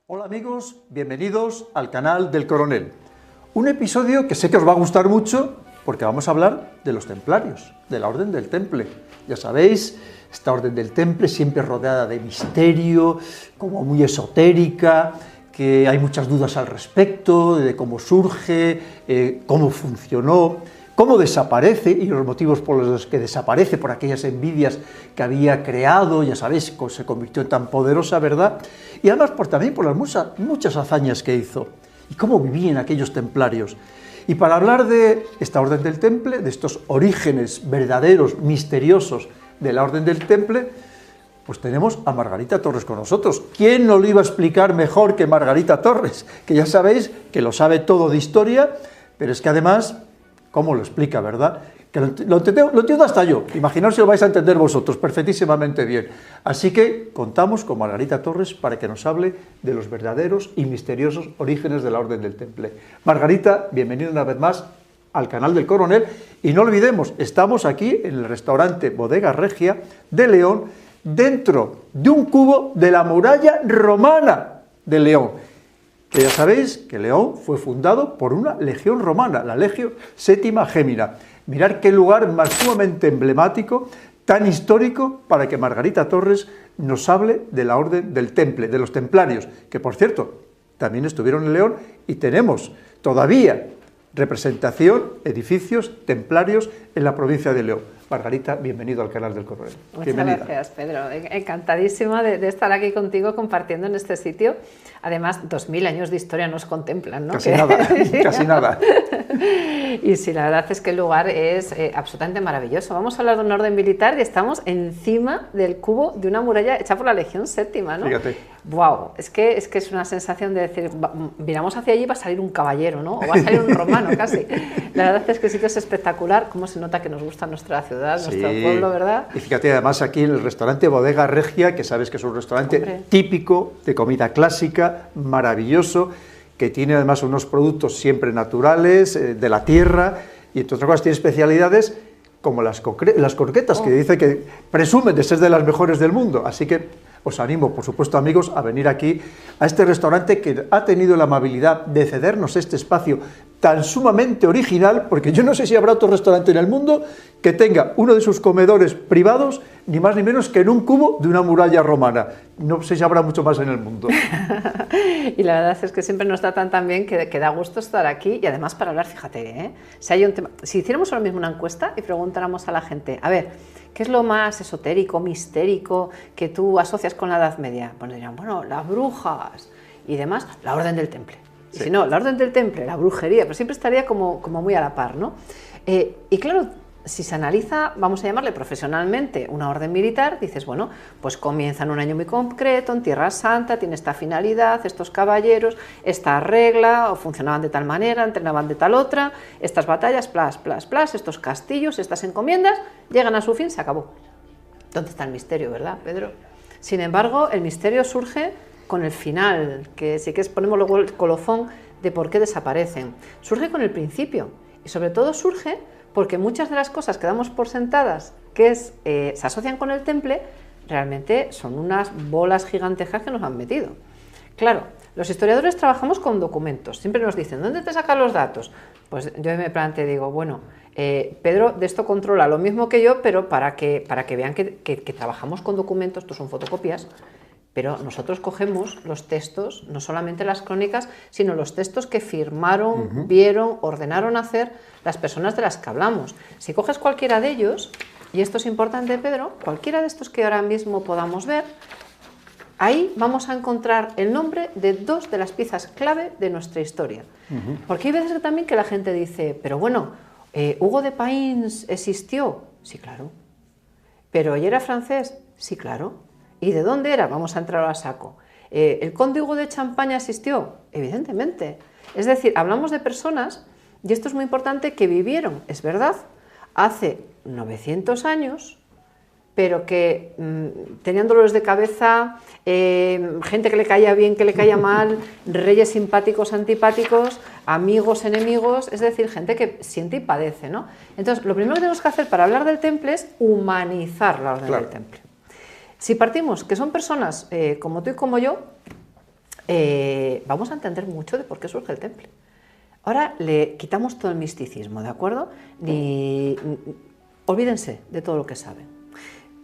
Hola amigos, bienvenidos al canal del Coronel. Un episodio que sé que os va a gustar mucho porque vamos a hablar de los templarios, de la Orden del Temple. Ya sabéis, esta Orden del Temple siempre rodeada de misterio, como muy esotérica, que hay muchas dudas al respecto, de cómo surge, cómo funcionó, cómo desaparece y los motivos por los que desaparece, por aquellas envidias que había creado, ya sabéis, se convirtió en tan poderosa, ¿verdad? Y además también por las muchas hazañas que hizo y cómo vivían aquellos templarios. Y para hablar de esta Orden del Temple, de estos orígenes verdaderos, misteriosos de la Orden del Temple, pues tenemos a Margarita Torres con nosotros. ¿Quién nos lo iba a explicar mejor que Margarita Torres? Que ya sabéis que lo sabe todo de historia, pero es que además, ¿cómo lo explica, verdad? Que lo entiendo hasta yo. Imaginaos si lo vais a entender vosotros perfectísimamente bien. Así que contamos con Margarita Torres para que nos hable de los verdaderos y misteriosos orígenes de la Orden del Temple. Margarita, bienvenida una vez más al canal del Coronel. Y no olvidemos, estamos aquí en el restaurante Bodega Regia de León, dentro de un cubo de la muralla romana de León. Que ya sabéis que León fue fundado por una legión romana, la Legio Sétima Gémina. Mirad qué lugar más sumamente emblemático, tan histórico, para que Margarita Torres nos hable de la Orden del Temple, de los templarios, que por cierto, también estuvieron en León y tenemos todavía representación, edificios templarios en la provincia de León. Margarita, bienvenido al canal del Coronel. Muchas gracias, Pedro. Encantadísima de estar aquí contigo compartiendo en este sitio. Además, 2000 años de historia nos contemplan, ¿no? Casi nada, casi nada. Y sí, la verdad es que el lugar es absolutamente maravilloso. Vamos a hablar de una orden militar y estamos encima del cubo de una muralla hecha por la Legión Séptima, ¿no? Fíjate. ¡Wow! Es que es una sensación de decir, miramos hacia allí y va a salir un caballero, ¿no? O va a salir un romano casi. La verdad es que el sitio es espectacular. Cómo se nota que nos gusta nuestra ciudad, sí, nuestro pueblo, ¿verdad? Y fíjate, además aquí en el restaurante Bodega Regia, que sabes que es un restaurante típico de comida clásica, maravilloso, que tiene además unos productos siempre naturales, de la tierra, y entre otras cosas tiene especialidades como las croquetas, que dice que presumen de ser de las mejores del mundo. Así que os animo, por supuesto, amigos, a venir aquí a este restaurante que ha tenido la amabilidad de cedernos este espacio tan sumamente original, porque yo no sé si habrá otro restaurante en el mundo que tenga uno de sus comedores privados, ni más ni menos que en un cubo de una muralla romana. No sé si habrá mucho más en el mundo. Y la verdad es que siempre nos tratan tan bien que da gusto estar aquí, y además para hablar, fíjate, si hay un tema, si hiciéramos ahora mismo una encuesta y preguntáramos a la gente, a ver, ¿qué es lo más esotérico, mistérico que tú asocias con la Edad Media? Pues dirían, bueno, las brujas y demás, la Orden del Temple. Y sí. Si no, la Orden del Temple, la brujería, pero siempre estaría como muy a la par, ¿no? Y claro, si se analiza, vamos a llamarle profesionalmente, una orden militar, dices, bueno, pues comienza en un año muy concreto, en Tierra Santa, tiene esta finalidad, estos caballeros, esta regla, o funcionaban de tal manera, entrenaban de tal otra, estas batallas, estos castillos, estas encomiendas, llegan a su fin, se acabó. ¿Dónde está el misterio, verdad, Pedro? Sin embargo, el misterio surge con el final, que sí que ponemos luego el colofón de por qué desaparecen. Surge con el principio, y sobre todo surge porque muchas de las cosas que damos por sentadas, que se asocian con el temple, realmente son unas bolas gigantescas que nos han metido. Claro, los historiadores trabajamos con documentos, siempre nos dicen, ¿dónde te sacan los datos? Pues yo me planteo y digo, bueno, Pedro de esto controla lo mismo que yo, pero para que vean que trabajamos con documentos, estos son fotocopias, pero nosotros cogemos los textos, no solamente las crónicas, sino los textos que firmaron, vieron, ordenaron hacer las personas de las que hablamos. Si coges cualquiera de ellos, y esto es importante, Pedro, cualquiera de estos que ahora mismo podamos ver, ahí vamos a encontrar el nombre de dos de las piezas clave de nuestra historia. Porque hay veces también que la gente dice, pero bueno, ¿Hugo de Payns existió? Sí, claro. ¿Pero ¿y era francés? Sí, claro. ¿Y de dónde era? Vamos a entrar a saco. ¿El conde Hugo de Champaña existió? Evidentemente. Es decir, hablamos de personas, y esto es muy importante, que vivieron, es verdad, hace 900 años, pero que tenían dolores de cabeza, gente que le caía bien, que le caía mal, reyes simpáticos, antipáticos, amigos, enemigos, es decir, gente que siente y padece, ¿no? Entonces, lo primero que tenemos que hacer para hablar del temple es humanizar la orden del temple. Si partimos que son personas como tú y como yo, vamos a entender mucho de por qué surge el temple. Ahora le quitamos todo el misticismo, ¿de acuerdo? Olvídense de todo lo que saben.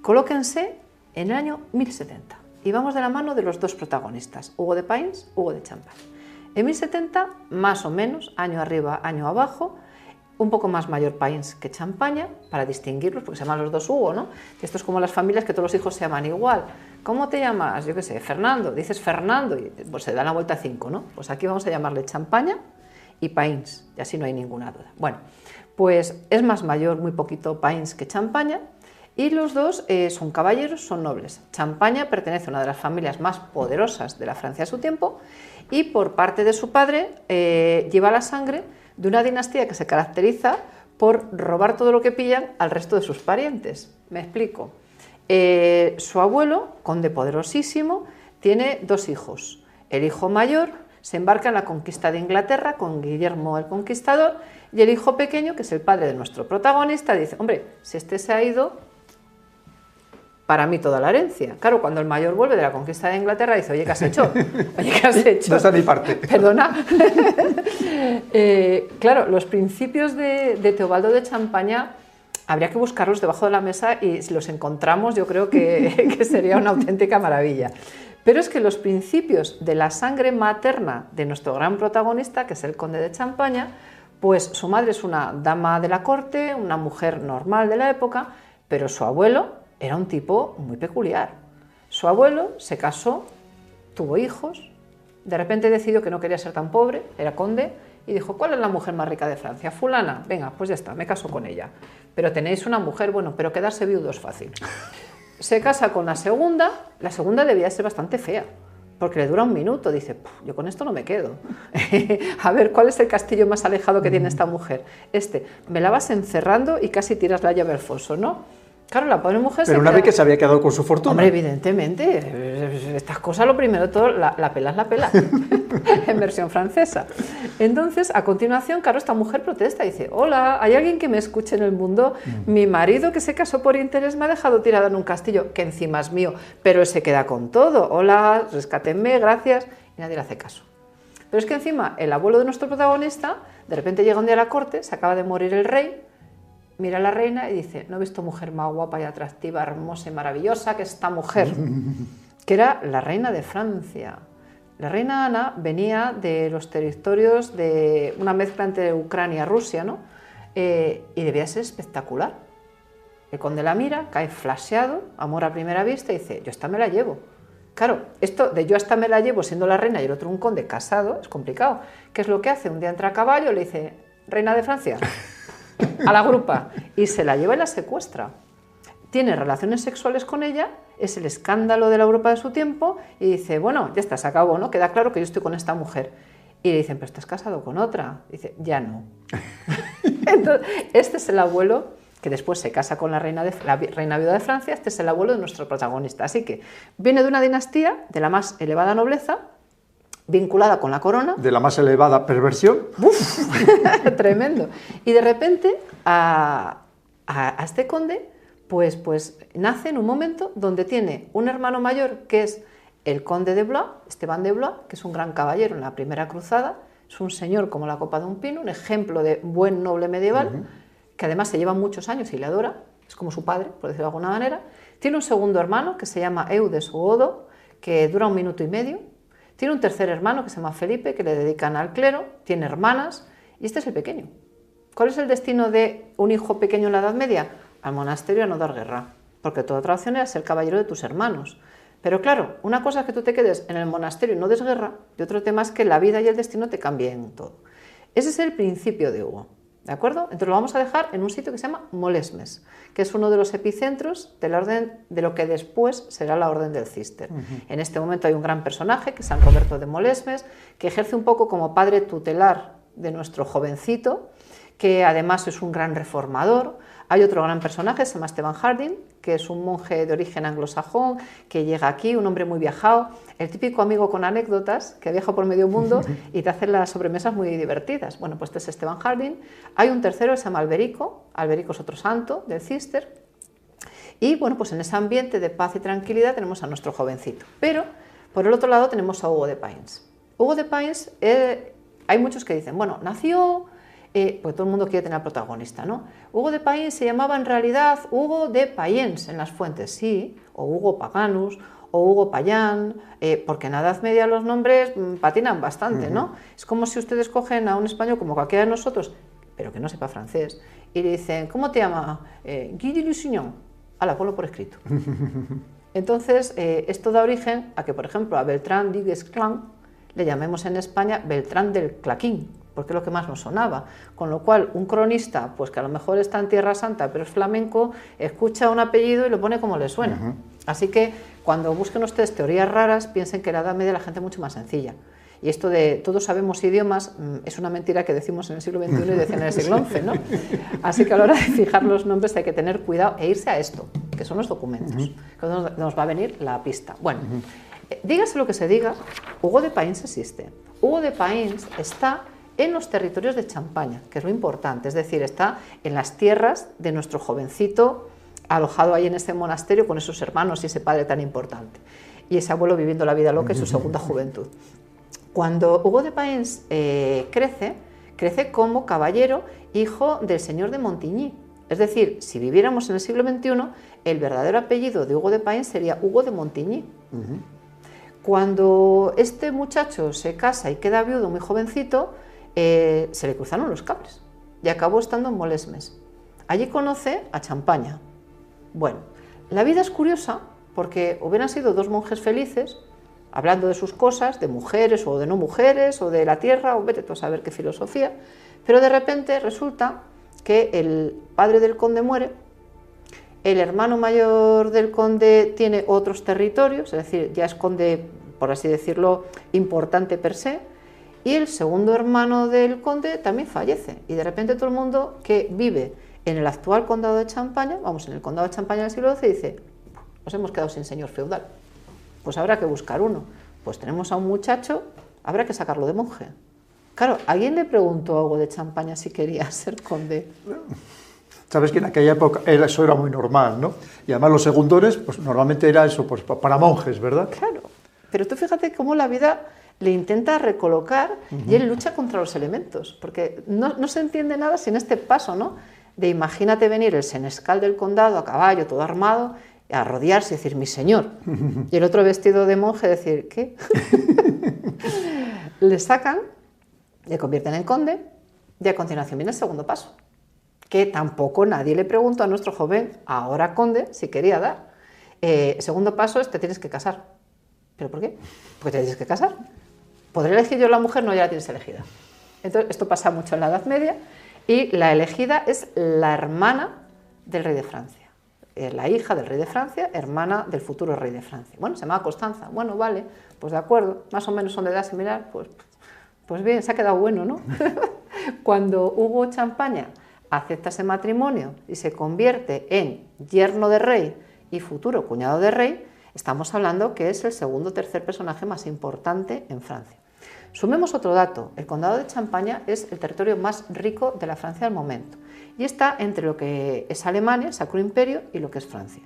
Colóquense en el año 1070 y vamos de la mano de los dos protagonistas, Hugo de Payns, Hugo de Champagne. En 1070, más o menos, año arriba, año abajo, un poco más mayor Payns que Champagne, para distinguirlos, porque se llaman los dos Hugo, ¿no? Esto es como las familias que todos los hijos se llaman igual. ¿Cómo te llamas? Yo qué sé, Fernando. Dices Fernando y pues se da la vuelta a 5, ¿no? Pues aquí vamos a llamarle Champagne y Payns, y así no hay ninguna duda. Bueno, pues es más mayor, muy poquito, Payns que Champagne, y los dos son caballeros, son nobles. Champagne pertenece a una de las familias más poderosas de la Francia de su tiempo, y por parte de su padre lleva la sangre de una dinastía que se caracteriza por robar todo lo que pillan al resto de sus parientes. Me explico. Su abuelo, conde poderosísimo, tiene dos hijos. El hijo mayor se embarca en la conquista de Inglaterra con Guillermo el Conquistador, y el hijo pequeño, que es el padre de nuestro protagonista, dice, hombre, si este se ha ido, para mí toda la herencia. Claro, cuando el mayor vuelve de la conquista de Inglaterra, dice, oye, ¿qué has hecho? Oye, ¿qué has hecho? No está mi parte. Perdona. Claro, los principios de Teobaldo de Champagne habría que buscarlos debajo de la mesa y si los encontramos yo creo que sería una auténtica maravilla. Pero es que los principios de la sangre materna de nuestro gran protagonista, que es el conde de Champagne, pues su madre es una dama de la corte, una mujer normal de la época, pero su abuelo era un tipo muy peculiar. Su abuelo se casó, tuvo hijos, de repente decidió que no quería ser tan pobre, era conde, y dijo, ¿cuál es la mujer más rica de Francia? Fulana, venga, pues ya está, me caso con ella. Pero tenéis una mujer, bueno, pero quedarse viudo es fácil. Se casa con la segunda debía ser bastante fea, porque le dura un minuto, dice, yo con esto no me quedo. A ver, ¿cuál es el castillo más alejado que tiene esta mujer? Me la vas encerrando y casi tiras la llave al foso, ¿no? Claro, la pobre mujer pero una vez que se había quedado con su fortuna. Hombre, evidentemente, estas cosas lo primero de todo, la pela es la pela, en versión francesa. Entonces, a continuación, claro, esta mujer protesta y dice, hola, ¿hay alguien que me escuche en el mundo? Mi marido que se casó por interés me ha dejado tirada en un castillo, que encima es mío, pero él se queda con todo, hola, rescátenme, gracias, y nadie le hace caso. Pero es que encima, el abuelo de nuestro protagonista, de repente llega un día a la corte, se acaba de morir el rey, mira a la reina y dice, no he visto mujer más guapa y atractiva, hermosa y maravillosa que esta mujer, que era la reina de Francia. La reina Ana venía de los territorios de una mezcla entre Ucrania y Rusia, ¿no? Y debía ser espectacular. El conde la mira, cae flasheado, amor a primera vista, y dice, yo esta me la llevo. Claro, esto de yo esta me la llevo siendo la reina y el otro un conde casado, es complicado. ¿Qué es lo que hace? Un día entra a caballo y le dice, reina de Francia, a la grupa, y se la lleva y la secuestra. Tiene relaciones sexuales con ella, es el escándalo de la Europa de su tiempo, y dice, bueno, ya está, se acabó, ¿no? Queda claro que yo estoy con esta mujer. Y le dicen, pero estás casado con otra. Dice, ya no. Entonces, este es el abuelo que después se casa con la reina viuda de Francia, este es el abuelo de nuestro protagonista. Así que viene de una dinastía de la más elevada nobleza, vinculada con la corona. De la más elevada perversión. ¡Uf! Tremendo. Y de repente a este conde pues nace en un momento donde tiene un hermano mayor que es el conde de Blois, Esteban de Blois, que es un gran caballero en la primera cruzada, es un señor como la copa de un pino, un ejemplo de buen noble medieval, que además se lleva muchos años y le adora, es como su padre, por decirlo de alguna manera. Tiene un segundo hermano que se llama Eudes o Odo, que dura 1 minuto y medio. Tiene un tercer hermano que se llama Felipe, que le dedican al clero, tiene hermanas, y este es el pequeño. ¿Cuál es el destino de un hijo pequeño en la Edad Media? Al monasterio a no dar guerra, porque toda otra opción era ser caballero de tus hermanos. Pero claro, una cosa es que tú te quedes en el monasterio y no des guerra, y otro tema es que la vida y el destino te cambien todo. Ese es el principio de Hugo, ¿de acuerdo? Entonces lo vamos a dejar en un sitio que se llama Molesmes, que es uno de los epicentros de la orden de lo que después será la Orden del Císter. En este momento hay un gran personaje, que es San Roberto de Molesmes, que ejerce un poco como padre tutelar de nuestro jovencito, que además es un gran reformador. Hay otro gran personaje, se llama Stephen Harding, que es un monje de origen anglosajón, que llega aquí, un hombre muy viajado, el típico amigo con anécdotas, que viaja por medio mundo y te hace las sobremesas muy divertidas. Bueno, pues este es Stephen Harding. Hay un tercero, se llama Alberico es otro santo del Císter. Y bueno, pues en ese ambiente de paz y tranquilidad tenemos a nuestro jovencito. Pero Por el otro lado tenemos a Hugo de Payns. Hugo de Payns, hay muchos que dicen, bueno, nació, pues todo el mundo quiere tener al protagonista, ¿no? Hugo de Payns se llamaba en realidad Hugo de Payens en las fuentes, sí, o Hugo Paganus, o Hugo Payán, porque en la Edad Media los nombres patinan bastante, ¿no? Es como si ustedes cogen a un español como cualquiera de nosotros, pero que no sepa francés, y le dicen, ¿cómo te llama? Guy de Lusignan. Ala, ponlo por escrito. Entonces, esto da origen a que, por ejemplo, a Beltrán de Guesclin le llamemos en España Beltrán del Claquín, porque es lo que más nos sonaba. Con lo cual, un cronista, pues que a lo mejor está en Tierra Santa, pero es flamenco, escucha un apellido y lo pone como le suena. Así que, cuando busquen ustedes teorías raras, piensen que en la Edad Media la gente es mucho más sencilla. Y esto de todos sabemos idiomas es una mentira que decimos en el siglo XXI y decían en el siglo XI, ¿no? Así que a la hora de fijar los nombres hay que tener cuidado e irse a esto, que son los documentos, que nos va a venir la pista. Bueno, dígase lo que se diga, Hugo de Payns existe. Hugo de Payns está en los territorios de Champaña, que es lo importante, es decir, está en las tierras de nuestro jovencito alojado ahí en ese monasterio con esos hermanos y ese padre tan importante. Y ese abuelo viviendo la vida loca en su segunda juventud. Cuando Hugo de Payns crece como caballero, hijo del señor de Montigny. Es decir, si viviéramos en el siglo XXI, el verdadero apellido de Hugo de Payns sería Hugo de Montigny. Cuando este muchacho se casa y queda viudo muy jovencito, se le cruzaron los cables y acabó estando en Molesmes. Allí conoce a Champaña. Bueno, la vida es curiosa porque hubieran sido dos monjes felices, hablando de sus cosas, de mujeres o de no mujeres, o de la tierra, o vete tú a saber qué filosofía, pero de repente resulta que el padre del conde muere, el hermano mayor del conde tiene otros territorios, es decir, ya es conde, por así decirlo, importante per se, y el segundo hermano del conde también fallece, y de repente todo el mundo que vive en el actual condado de Champaña, vamos, en el condado de Champaña del siglo XII, dice, nos hemos quedado sin señor feudal. Pues habrá que buscar uno. Pues tenemos a un muchacho, habrá que sacarlo de monje. Claro, ¿alguien le preguntó a Hugo de Champaña si quería ser conde? Sabes que en aquella época eso era muy normal, ¿no? Y además los segundores, pues normalmente era eso, pues para monjes, ¿verdad? Claro, pero tú fíjate cómo la vida le intenta recolocar y él lucha contra los elementos, porque no se entiende nada sin este paso, ¿no? De imagínate venir el senescal del condado a caballo, todo armado, a rodearse y decir, mi señor, y el otro vestido de monje decir, ¿qué? Le sacan, le convierten en conde, y a continuación viene el segundo paso, que tampoco nadie le preguntó a nuestro joven, ahora conde, si quería dar. Segundo paso es, te tienes que casar. ¿Pero por qué? Porque te tienes que casar. ¿Podré elegir yo la mujer? No, ya la tienes elegida. Entonces, esto pasa mucho en la Edad Media, y la elegida es la hermana del rey de Francia. La hija del rey de Francia, hermana del futuro rey de Francia. Bueno, se llamaba Constanza. Bueno, vale, pues de acuerdo, más o menos son de edad similar, pues bien, se ha quedado bueno, ¿no? Cuando Hugo Champaña acepta ese matrimonio y se convierte en yerno de rey y futuro cuñado de rey, estamos hablando que es el segundo o tercer personaje más importante en Francia. Sumemos otro dato, el condado de Champaña es el territorio más rico de la Francia al momento y está entre lo que es Alemania, Sacro Imperio, y lo que es Francia.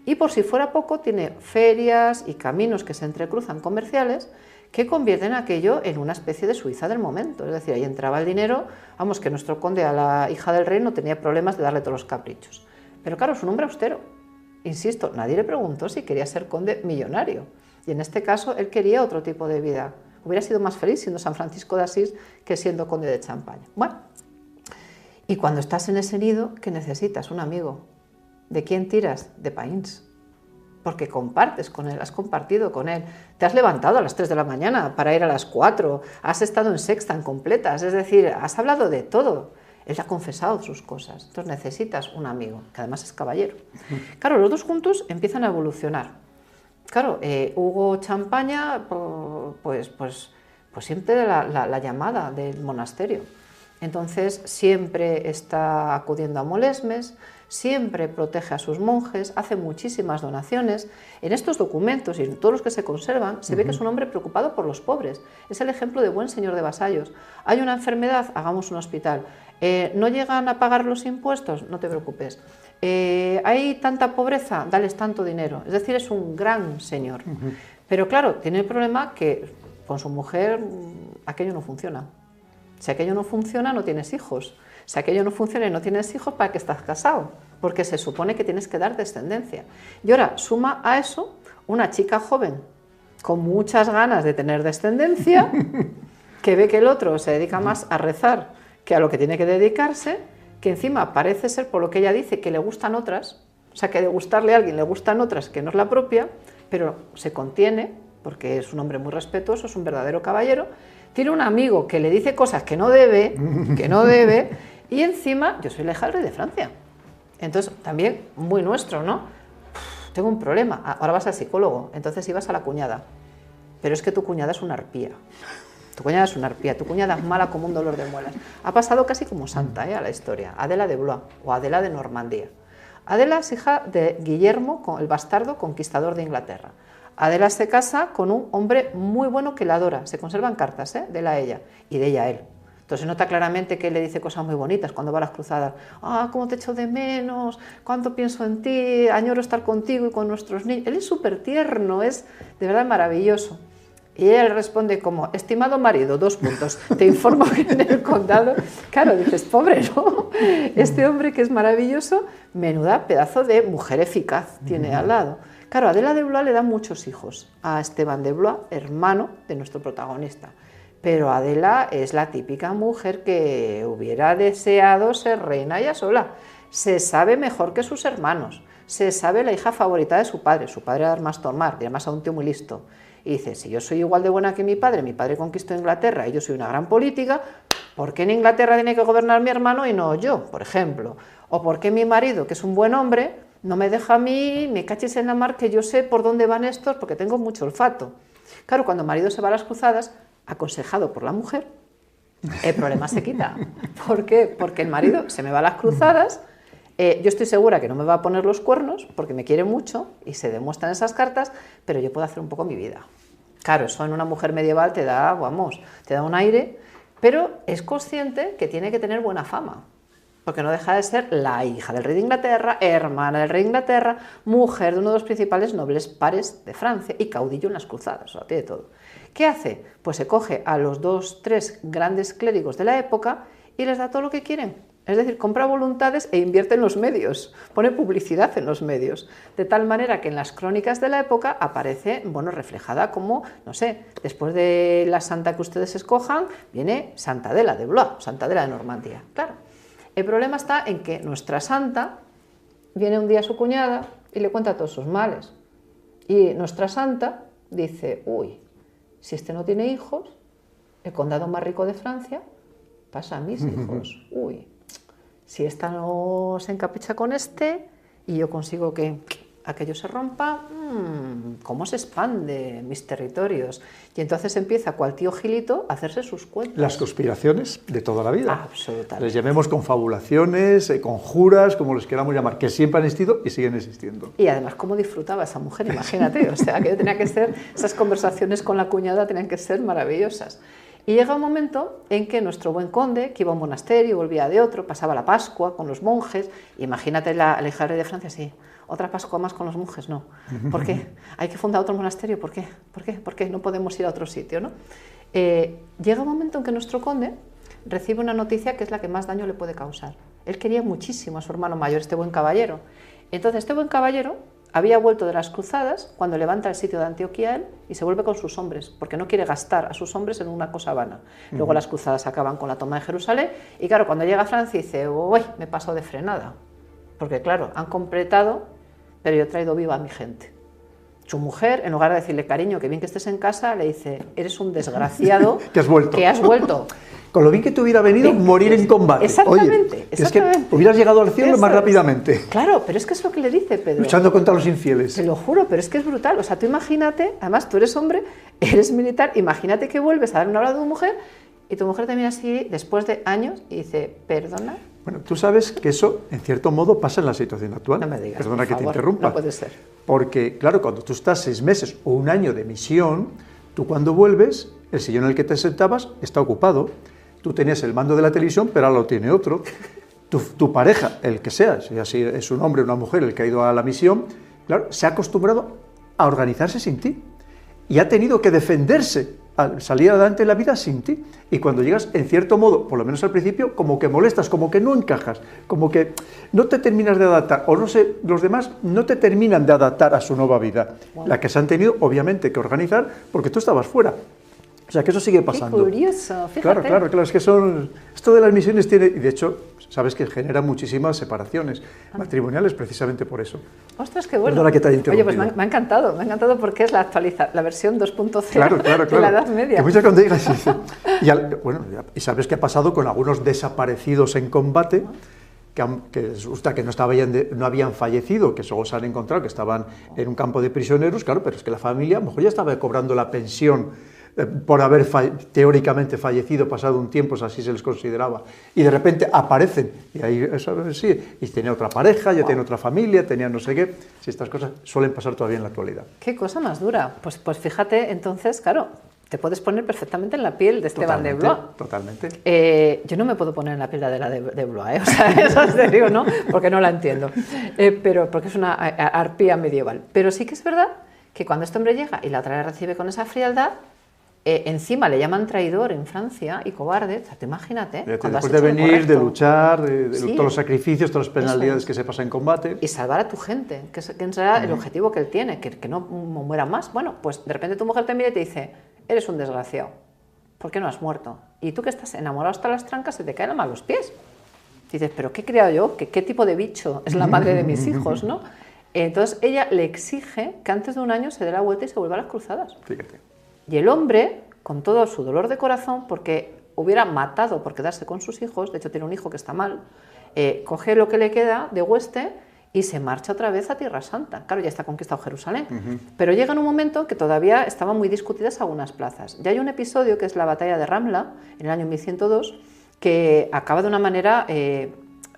Y por si fuera poco, tiene ferias y caminos que se entrecruzan comerciales que convierten aquello en una especie de Suiza del momento. Es decir, ahí entraba el dinero, vamos, que nuestro conde a la hija del rey no tenía problemas de darle todos los caprichos. Pero claro, es un hombre austero. Insisto, nadie le preguntó si quería ser conde millonario. Y en este caso, él quería otro tipo de vida. Hubiera sido más feliz siendo San Francisco de Asís que siendo conde de Champaña. Bueno, y cuando estás en ese nido, ¿qué necesitas? Un amigo. ¿De quién tiras? De Payns. Porque compartes con él, has compartido con él. Te has levantado a las 3 de la mañana para ir a las 4, has estado en sexta, en completas, es decir, has hablado de todo. Él ha confesado sus cosas. Entonces necesitas un amigo, que además es caballero. Claro, los dos juntos empiezan a evolucionar. Claro, Hugo Champaña, pues siempre la llamada del monasterio. Entonces siempre está acudiendo a Molesmes, siempre protege a sus monjes, hace muchísimas donaciones. En estos documentos y en todos los que se conservan se ve que es un hombre preocupado por los pobres. Es el ejemplo de buen señor de vasallos. Hay una enfermedad, hagamos un hospital. ¿No llegan a pagar los impuestos? No te preocupes. ¿Hay tanta pobreza? Dales tanto dinero. Es decir, es un gran señor. Pero claro, tiene el problema que con su mujer aquello no funciona. Si aquello no funciona, no tienes hijos. Si aquello no funciona y no tienes hijos, ¿para qué estás casado? Porque se supone que tienes que dar descendencia. Y ahora suma a eso una chica joven con muchas ganas de tener descendencia, que ve que el otro se dedica más a rezar que a lo que tiene que dedicarse, que encima parece ser, por lo que ella dice, que le gustan otras, o sea, que de gustarle a alguien le gustan otras que no es la propia, pero se contiene, porque es un hombre muy respetuoso, es un verdadero caballero, tiene un amigo que le dice cosas que no debe, y encima yo soy la hija del rey de Francia. Entonces, también muy nuestro, ¿no? Tengo un problema, ahora vas al psicólogo, entonces ibas a la cuñada, pero es que tu cuñada es una arpía. Tu cuñada es una arpía, tu cuñada es mala como un dolor de muelas. Ha pasado casi como santa a la historia, Adela de Blois o Adela de Normandía. Adela es hija de Guillermo, el bastardo conquistador de Inglaterra. Adela se casa con un hombre muy bueno que la adora, se conservan cartas de él a ella y de ella a él. Entonces nota claramente que él le dice cosas muy bonitas cuando va a las cruzadas. Ah, cómo te echo de menos, cuánto pienso en ti, añoro estar contigo y con nuestros niños. Él es súper tierno, es de verdad maravilloso. Y ella le responde como, estimado marido, 2 puntos, te informo que en el condado, claro, dices, pobre, ¿no? Este hombre que es maravilloso, menuda pedazo de mujer eficaz tiene al lado. Claro, a Adela de Blois le da muchos hijos, a Esteban de Blois, hermano de nuestro protagonista. Pero Adela es la típica mujer que hubiera deseado ser reina ella sola. Se sabe mejor que sus hermanos, se sabe la hija favorita de su padre era Armas Tomar, y además a un tío muy listo. Y dice, si yo soy igual de buena que mi padre conquistó Inglaterra y yo soy una gran política, ¿por qué en Inglaterra tiene que gobernar mi hermano y no yo, por ejemplo? ¿O por qué mi marido, que es un buen hombre, no me deja a mí, me cachis en la mar, que yo sé por dónde van estos porque tengo mucho olfato? Claro, cuando el marido se va a las cruzadas, aconsejado por la mujer, el problema se quita. ¿Por qué? Porque el marido se me va a las cruzadas, yo estoy segura que no me va a poner los cuernos porque me quiere mucho y se demuestran esas cartas, pero yo puedo hacer un poco mi vida. Claro, eso en una mujer medieval te da, vamos, te da un aire, pero es consciente que tiene que tener buena fama, porque no deja de ser la hija del rey de Inglaterra, hermana del rey de Inglaterra, mujer de uno de los principales nobles pares de Francia y caudillo en las cruzadas, o sea, tiene todo. ¿Qué hace? Pues se coge a los 2, 3 grandes clérigos de la época y les da todo lo que quieren. Es decir, compra voluntades e invierte en los medios, pone publicidad en los medios, de tal manera que en las crónicas de la época aparece, bueno, reflejada como, no sé, después de la santa que ustedes escojan, viene Santa Adela de Blois, Santa Adela de Normandía. Claro, el problema está en que nuestra santa viene un día a su cuñada y le cuenta todos sus males. Y nuestra santa dice, uy, si este no tiene hijos, el condado más rico de Francia pasa a mis hijos. Uy, si esta no se encapricha con este y yo consigo que aquello se rompa, ¿cómo se expande mis territorios? Y entonces empieza cual tío Gilito a hacerse sus cuentas. Las conspiraciones de toda la vida. Absolutamente. Les llamemos confabulaciones, conjuras, como les queramos llamar, que siempre han existido y siguen existiendo. Y además, ¿cómo disfrutaba esa mujer? Imagínate, o sea, que tenía que ser, esas conversaciones con la cuñada tenían que ser maravillosas. Y llega un momento en que nuestro buen conde, que iba a un monasterio, volvía de otro, pasaba la Pascua con los monjes, imagínate la hija de Francia, sí, otra Pascua más con los monjes, no. ¿Por qué? Hay que fundar otro monasterio, ¿por qué? ¿Por qué? ¿Por qué no podemos ir a otro sitio, no? Llega un momento en que nuestro conde recibe una noticia que es la que más daño le puede causar. Él quería muchísimo a su hermano mayor, este buen caballero. Entonces, este buen caballero había vuelto de las cruzadas cuando levanta el sitio de Antioquía él y se vuelve con sus hombres, porque no quiere gastar a sus hombres en una cosa vana. Luego las cruzadas acaban con la toma de Jerusalén y claro, cuando llega a Francia dice, uy, me paso de frenada, porque claro, han completado, pero yo he traído viva a mi gente. Su mujer, en lugar de decirle, cariño, que bien que estés en casa, le dice, eres un desgraciado que has vuelto. Con lo bien que te hubiera venido morir en combate. Exactamente. Oye, es que hubieras llegado al cielo más rápidamente. Claro, pero es que es lo que le dice Pedro. Luchando contra los infieles. Te lo juro, pero es que es brutal. O sea, tú imagínate, además tú eres hombre, eres militar, imagínate que vuelves a dar un abrazo a tu mujer y tu mujer te mira así después de años y dice, ¿perdona? Bueno, tú sabes que eso, en cierto modo, pasa en la situación actual. No me digas, perdona que por favor, te interrumpa. no puede ser. Porque, claro, cuando tú estás 6 meses o 1 año de misión, tú cuando vuelves, el sillón en el que te sentabas está ocupado. Tú tenías el mando de la televisión, pero ahora lo tiene otro. Tu pareja, el que sea, si así es un hombre o una mujer el que ha ido a la misión, claro, se ha acostumbrado a organizarse sin ti. y ha tenido que defenderse al salir adelante en la vida sin ti. Y cuando llegas, en cierto modo, por lo menos al principio, como que molestas, como que no encajas, como que no te terminas de adaptar, o no sé, los demás no te terminan de adaptar a su nueva vida, la que se han tenido, obviamente, que organizar, porque tú estabas fuera. O sea, que eso sigue pasando. Qué curioso, fíjate. Claro, es que esto de las misiones tiene, y de hecho, sabes que genera muchísimas separaciones matrimoniales precisamente por eso. Ostras, qué bueno. Perdona que te haya Oye, pues interrumpido. me ha encantado porque es la versión 2.0 Claro. de la Edad Media. Que muchas cuando digas, y sabes qué ha pasado con algunos desaparecidos en combate, que resulta que no habían fallecido, que solo se han encontrado, que estaban en un campo de prisioneros, claro, pero es que la familia a lo mejor ya estaba cobrando la pensión por haber teóricamente fallecido, pasado un tiempo, así se les consideraba, y de repente aparecen, y ahí eso sí, y tenía otra pareja, ya tenía otra familia, tenía no sé qué, si estas cosas suelen pasar todavía en la actualidad. Qué cosa más dura. Pues fíjate, entonces, claro, te puedes poner perfectamente en la piel de Esteban de Blois. Totalmente. Yo no me puedo poner en la piel de Adela de Blois, o sea, eso te digo, ¿no? Porque no la entiendo, pero porque es una arpía medieval. Pero sí que es verdad que cuando este hombre llega y la otra le recibe con esa frialdad, encima le llaman traidor en Francia y cobarde, o sea, tú imagínate. Después de venir, de luchar, de sí, todos los sacrificios, todas las penalidades que se pasan en combate. Y salvar a tu gente, que será el objetivo que él tiene, que no muera más. Bueno, pues de repente tu mujer te mira y te dice, eres un desgraciado, ¿por qué no has muerto? Y tú que estás enamorado hasta las trancas, se te caen mal los pies. Dices, ¿pero qué he creado yo? ¿Qué tipo de bicho es la madre de mis hijos, no? Entonces ella le exige que antes de un año se dé la vuelta y se vuelva a las cruzadas. Fíjate. Y el hombre, con todo su dolor de corazón, porque hubiera matado por quedarse con sus hijos, de hecho tiene un hijo que está mal, coge lo que le queda de hueste y se marcha otra vez a Tierra Santa. Claro, ya está conquistado Jerusalén. Pero llega en un momento que todavía estaban muy discutidas algunas plazas. Ya hay un episodio que es la batalla de Ramla, en el año 1102, que acaba de una manera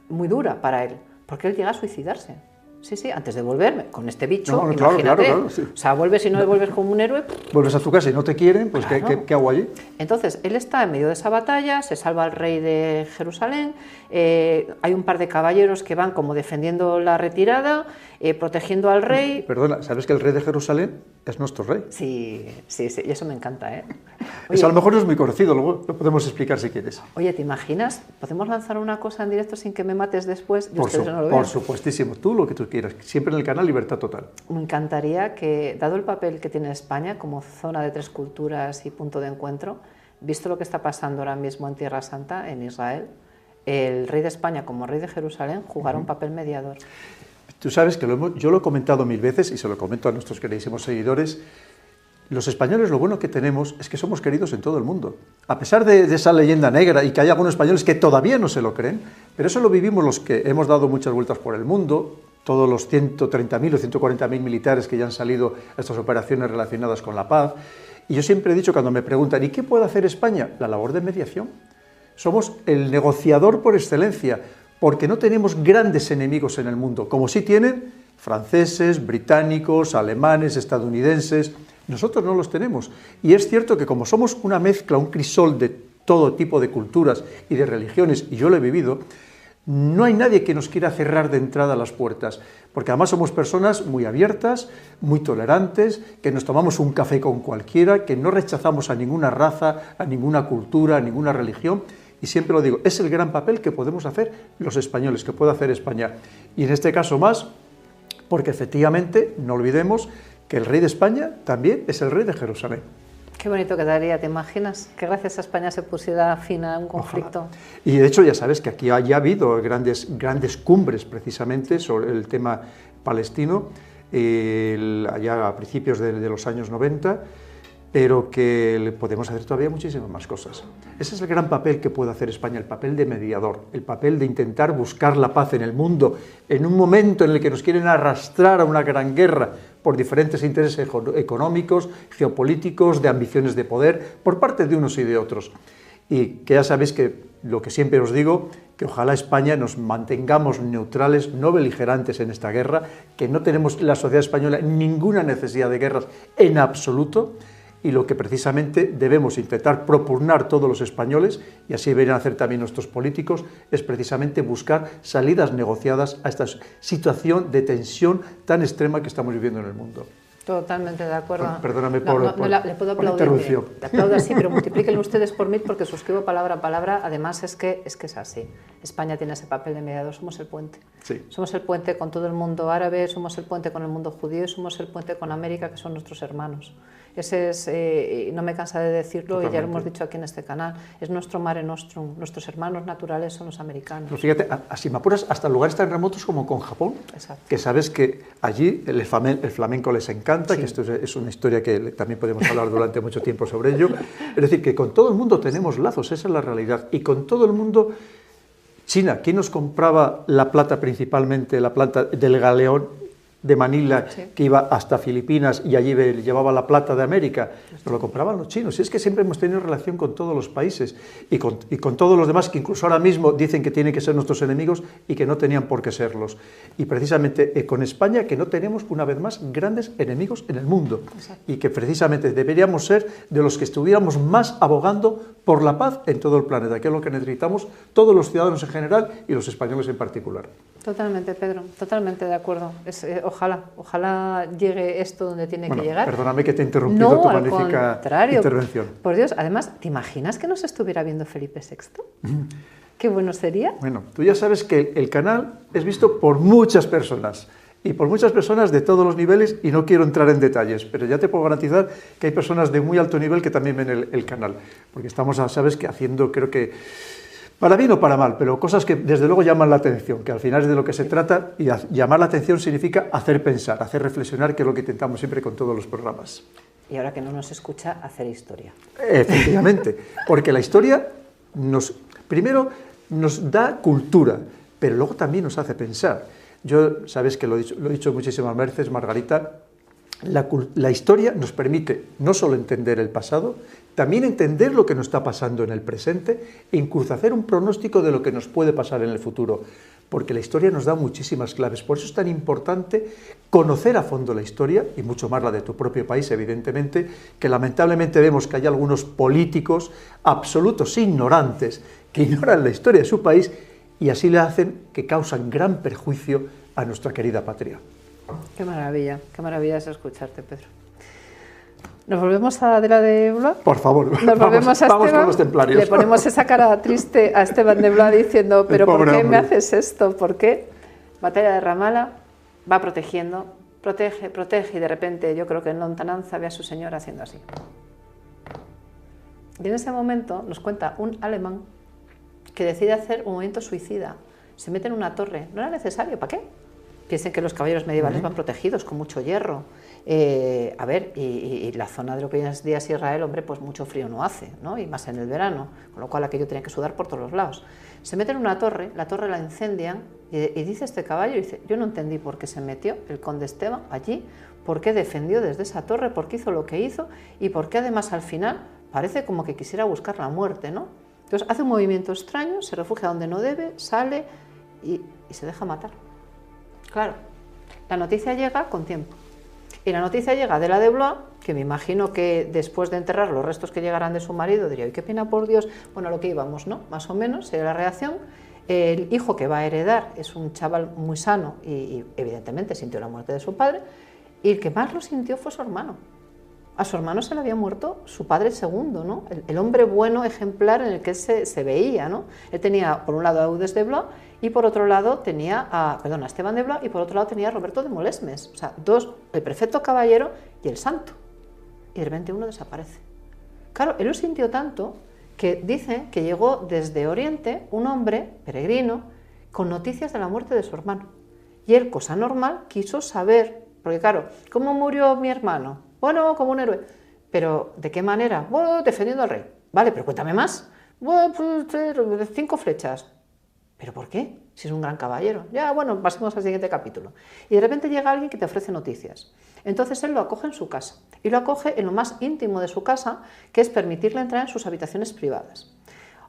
muy dura para él, porque él llega a suicidarse. Sí, antes de volverme con este bicho, imagínate. Claro, sí. O sea, vuelves y no vuelves como un héroe. Vuelves a tu casa y no te quieren, pues claro. ¿qué hago allí? Entonces, él está en medio de esa batalla, se salva al rey de Jerusalén, hay un par de caballeros que van como defendiendo la retirada, protegiendo al rey. Perdona, ¿sabes que el rey de Jerusalén es nuestro rey? Sí, y eso me encanta, ¿eh? Oye, eso a lo mejor no es muy conocido, luego lo podemos explicar si quieres. Oye, ¿te imaginas? ¿Podemos lanzar una cosa en directo sin que me mates después? Por supuestísimo, tú lo que tú quieras, siempre en el canal Libertad Total. Me encantaría que, dado el papel que tiene España como zona de tres culturas y punto de encuentro, visto lo que está pasando ahora mismo en Tierra Santa, en Israel, el rey de España como rey de Jerusalén jugara un papel mediador. Tú sabes que yo lo he comentado 1000 veces y se lo comento a nuestros queridísimos seguidores. Los españoles lo bueno que tenemos es que somos queridos en todo el mundo. A pesar de esa leyenda negra y que hay algunos españoles que todavía no se lo creen, pero eso lo vivimos los que hemos dado muchas vueltas por el mundo, todos los 130.000 o 140.000 militares que ya han salido a estas operaciones relacionadas con la paz. Y yo siempre he dicho cuando me preguntan, ¿y qué puede hacer España? La labor de mediación. Somos el negociador por excelencia, porque no tenemos grandes enemigos en el mundo, como sí tienen franceses, británicos, alemanes, estadounidenses. Nosotros no los tenemos. Y es cierto que como somos una mezcla, un crisol de todo tipo de culturas y de religiones, y yo lo he vivido, no hay nadie que nos quiera cerrar de entrada las puertas, porque además somos personas muy abiertas, muy tolerantes, que nos tomamos un café con cualquiera, que no rechazamos a ninguna raza, a ninguna cultura, a ninguna religión, y siempre lo digo, es el gran papel que podemos hacer los españoles, que puede hacer España. Y en este caso más, porque efectivamente, no olvidemos que el rey de España también es el rey de Jerusalén. Qué bonito quedaría, ¿te imaginas? Que gracias a España se pusiera fin a un conflicto. Ojalá. Y de hecho ya sabes que aquí ya ha habido grandes cumbres precisamente sobre el tema palestino, allá a principios de los años 90, pero que podemos hacer todavía muchísimas más cosas. Ese es el gran papel que puede hacer España, el papel de mediador, el papel de intentar buscar la paz en el mundo, en un momento en el que nos quieren arrastrar a una gran guerra por diferentes intereses económicos, geopolíticos, de ambiciones de poder, por parte de unos y de otros. Y que ya sabéis que lo que siempre os digo, que ojalá España nos mantengamos neutrales, no beligerantes en esta guerra, que no tenemos la sociedad española ninguna necesidad de guerras en absoluto, y lo que precisamente debemos intentar propugnar todos los españoles, y así deberían hacer también nuestros políticos, es precisamente buscar salidas negociadas a esta situación de tensión tan extrema que estamos viviendo en el mundo. Totalmente de acuerdo. Perdóname por le puedo por la aplaudir. interrupción. Le aplaudo así, pero multiplíquenlo ustedes por 1000 porque suscribo palabra a palabra. Además es que es así. España tiene ese papel de mediador, somos el puente. Sí. Somos el puente con todo el mundo árabe, somos el puente con el mundo judío y somos el puente con América, que son nuestros hermanos. Ese es, no me cansa de decirlo, Totalmente. y ya lo hemos dicho aquí en este canal, es nuestro mare nostrum, nuestros hermanos naturales son los americanos. Pero fíjate, así me apuras, hasta lugares tan remotos como con Japón, Exacto. que sabes que allí el flamenco les encanta, Sí. que esto es una historia que también podemos hablar durante mucho tiempo sobre ello. Es decir, que con todo el mundo tenemos lazos, esa es la realidad, y con todo el mundo. China, ¿quién nos compraba la plata principalmente, la plata del galeón de Manila, sí, que iba hasta Filipinas y allí llevaba la plata de América? Nos lo compraban los chinos. Y es que siempre hemos tenido relación con todos los países y con todos los demás que incluso ahora mismo dicen que tienen que ser nuestros enemigos y que no tenían por qué serlos. Y precisamente con España, que no tenemos una vez más grandes enemigos en el mundo. Exacto. Y que precisamente deberíamos ser de los que estuviéramos más abogando por la paz en todo el planeta, que es lo que necesitamos todos los ciudadanos en general y los españoles en particular. Totalmente, Pedro, totalmente de acuerdo. Ojalá llegue esto donde tiene que llegar. Perdóname que te he interrumpido no, tu al magnífica contrario. intervención. Por Dios, además, ¿te imaginas que nos estuviera viendo Felipe VI? Qué bueno sería. Bueno, tú ya sabes que el canal es visto por muchas personas, y por muchas personas de todos los niveles, y no quiero entrar en detalles, pero ya te puedo garantizar que hay personas de muy alto nivel que también ven el canal, porque estamos, sabes, que haciendo, creo que, para bien o para mal, pero cosas que desde luego llaman la atención, que al final es de lo que se trata, y llamar la atención significa hacer pensar, hacer reflexionar, que es lo que intentamos siempre con todos los programas. Y ahora que no nos escucha, hacer historia. Efectivamente, porque la historia primero nos da cultura, pero luego también nos hace pensar. Yo, sabes que lo he dicho muchísimas veces, Margarita, la historia nos permite no solo entender el pasado, también entender lo que nos está pasando en el presente e incluso hacer un pronóstico de lo que nos puede pasar en el futuro, porque la historia nos da muchísimas claves. Por eso es tan importante conocer a fondo la historia, y mucho más la de tu propio país, evidentemente, que lamentablemente vemos que hay algunos políticos absolutos ignorantes que ignoran la historia de su país y así le hacen que causan gran perjuicio a nuestra querida patria. Qué maravilla es escucharte, Pedro. ¿Nos volvemos a Adela de Blois? Por favor, Nos volvemos a vamos Esteban, con los templarios. Le ponemos esa cara triste a Esteban de Blois diciendo, pero ¿por qué hombre. me haces esto? ¿Por qué? Batalla de Ramala, va protegiendo, protege, y de repente yo creo que en lontananza ve a su señor haciendo así. Y en ese momento nos cuenta un alemán que decide hacer un movimiento suicida. Se mete en una torre. No era necesario, ¿para qué? Piensen que los caballeros medievales van protegidos con mucho hierro. A ver, y la zona de lo que hoy en día es Israel, hombre, pues mucho frío no hace, ¿no? Y más en el verano, con lo cual aquello tenía que sudar por todos los lados. Se mete en una torre, la torre la incendian, y dice este caballero, dice, yo no entendí por qué se metió el conde Esteban allí, por qué defendió desde esa torre, por qué hizo lo que hizo, y por qué además al final parece como que quisiera buscar la muerte, ¿no? Entonces hace un movimiento extraño, se refugia donde no debe, sale y se deja matar. Claro, la noticia llega con tiempo. Y la noticia llega de la de Blois, que me imagino que después de enterrar los restos que llegarán de su marido, diría, ¡ay, qué pena, por Dios! Bueno, a lo que íbamos, ¿no? Más o menos, sería la reacción. El hijo que va a heredar es un chaval muy sano y evidentemente sintió la muerte de su padre, y el que más lo sintió fue su hermano. A su hermano se le había muerto su padre segundo, ¿no? El hombre bueno, ejemplar en el que se veía, ¿no? Él tenía, por un lado, a Eudes de Blois, y por otro lado tenía a Esteban de Blois, y por otro lado tenía a Roberto de Molesmes. O sea, el perfecto caballero y el santo. Y de repente uno desaparece. Claro, él lo sintió tanto que dice que llegó desde Oriente un hombre peregrino con noticias de la muerte de su hermano. Y él, cosa normal, quiso saber, porque claro, ¿cómo murió mi hermano? Bueno, como un héroe. ¿Pero de qué manera? Bueno, defendiendo al rey. Vale, pero cuéntame más. Bueno, pues 5 flechas. ¿Pero por qué? Si es un gran caballero. Ya, bueno, pasemos al siguiente capítulo. Y de repente llega alguien que te ofrece noticias. Entonces él lo acoge en su casa. Y lo acoge en lo más íntimo de su casa, que es permitirle entrar en sus habitaciones privadas.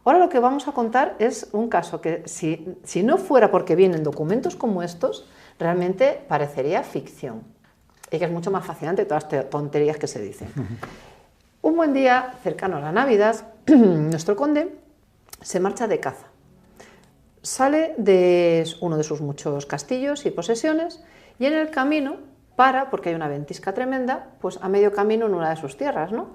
Ahora lo que vamos a contar es un caso que, si no fuera porque vienen documentos como estos, realmente parecería ficción. Y que es mucho más fascinante que todas las tonterías que se dicen. Un buen día, cercano a la Navidad, nuestro conde se marcha de caza. Sale de uno de sus muchos castillos y posesiones, y en el camino para, porque hay una ventisca tremenda, pues a medio camino en una de sus tierras, ¿no?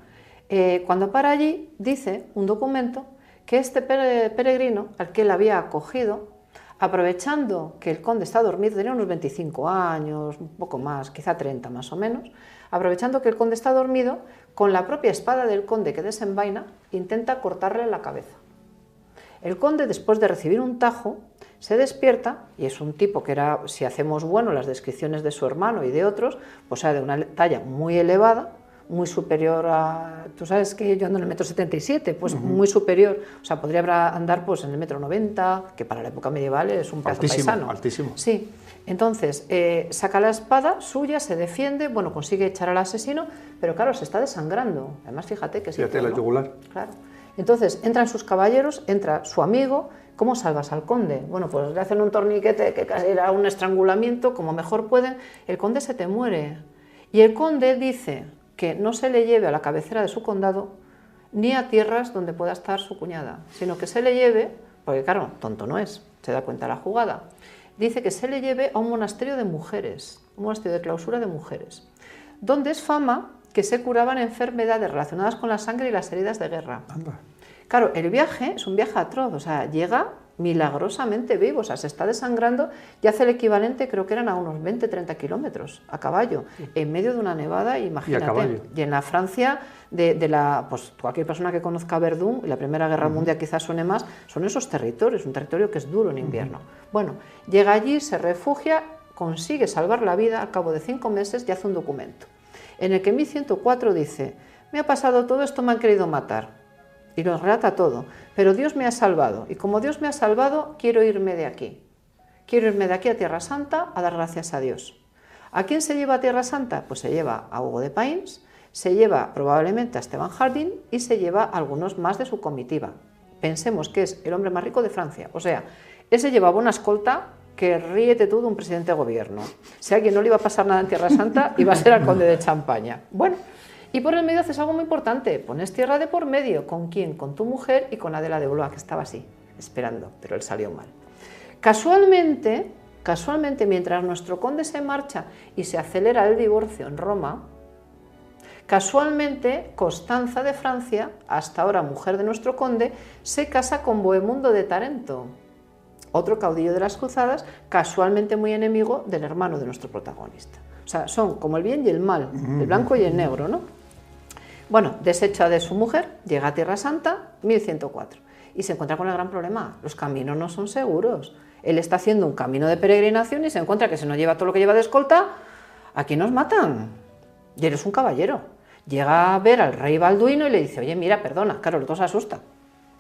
Cuando para allí, dice un documento que este peregrino, al que él había acogido, aprovechando que el conde está dormido, tenía unos 25 años, un poco más, quizá 30 más o menos, aprovechando que el conde está dormido, con la propia espada del conde que desenvaina, intenta cortarle la cabeza. El conde, después de recibir un tajo, se despierta, y es un tipo que era, si hacemos bueno las descripciones de su hermano y de otros, pues era de una talla muy elevada, muy superior a... Tú sabes que yo ando en el 1,77 m, pues muy superior, o sea, podría andar pues en el 1,90 m, que para la época medieval es un pedazo paisano. Altísimo. Sí, entonces saca la espada suya, se defiende, bueno, consigue echar al asesino, pero claro, se está desangrando. Además, fíjate que sí. Fíjate la yugular. Claro. Entonces, entran sus caballeros, entra su amigo. ¿Cómo salvas al conde? Bueno, pues le hacen un torniquete que casi era un estrangulamiento, como mejor pueden. El conde se te muere. Y el conde dice que no se le lleve a la cabecera de su condado ni a tierras donde pueda estar su cuñada, sino que se le lleve, porque claro, tonto no es, se da cuenta de la jugada, dice que se le lleve a un monasterio de mujeres, un monasterio de clausura de mujeres, donde es fama que se curaban enfermedades relacionadas con la sangre y las heridas de guerra. Anda. Claro, el viaje es un viaje atroz, o sea, llega milagrosamente vivo, o sea, se está desangrando y hace el equivalente, creo que eran a unos 20-30 kilómetros a caballo, en medio de una nevada, imagínate. Y en la Francia, pues cualquier persona que conozca Verdún, y la Primera Guerra Mundial quizás suene más, son esos territorios, un territorio que es duro en invierno. Bueno, llega allí, se refugia, consigue salvar la vida, al cabo de 5 meses y hace un documento, en el que en 1104 dice, me ha pasado todo esto, me han querido matar. Y lo relata todo, pero Dios me ha salvado, y como Dios me ha salvado, quiero irme de aquí. Quiero irme de aquí a Tierra Santa a dar gracias a Dios. ¿A quién se lleva a Tierra Santa? Pues se lleva a Hugo de Payns, se lleva probablemente a Esteban Jardín y se lleva a algunos más de su comitiva. Pensemos que es el hombre más rico de Francia, o sea, ese llevaba una escolta que ríete tú de un presidente de gobierno. Si a alguien no le iba a pasar nada en Tierra Santa, iba a ser al conde de Champaña. Bueno, y por el medio haces algo muy importante, pones tierra de por medio. ¿Con quién? Con tu mujer y con Adela de Blois, que estaba así, esperando, pero él salió mal. Casualmente, mientras nuestro conde se marcha y se acelera el divorcio en Roma, casualmente Constanza de Francia, hasta ahora mujer de nuestro conde, se casa con Bohemundo de Tarento, otro caudillo de las cruzadas, casualmente muy enemigo del hermano de nuestro protagonista. O sea, son como el bien y el mal, el blanco y el negro, ¿no? Bueno, deshecha de su mujer, llega a Tierra Santa, 1104, y se encuentra con el gran problema, los caminos no son seguros. Él está haciendo un camino de peregrinación y se encuentra que si no lleva todo lo que lleva de escolta, aquí nos matan. Y eres un caballero. Llega a ver al rey Balduino y le dice, oye, mira, perdona, claro, el otro se asusta.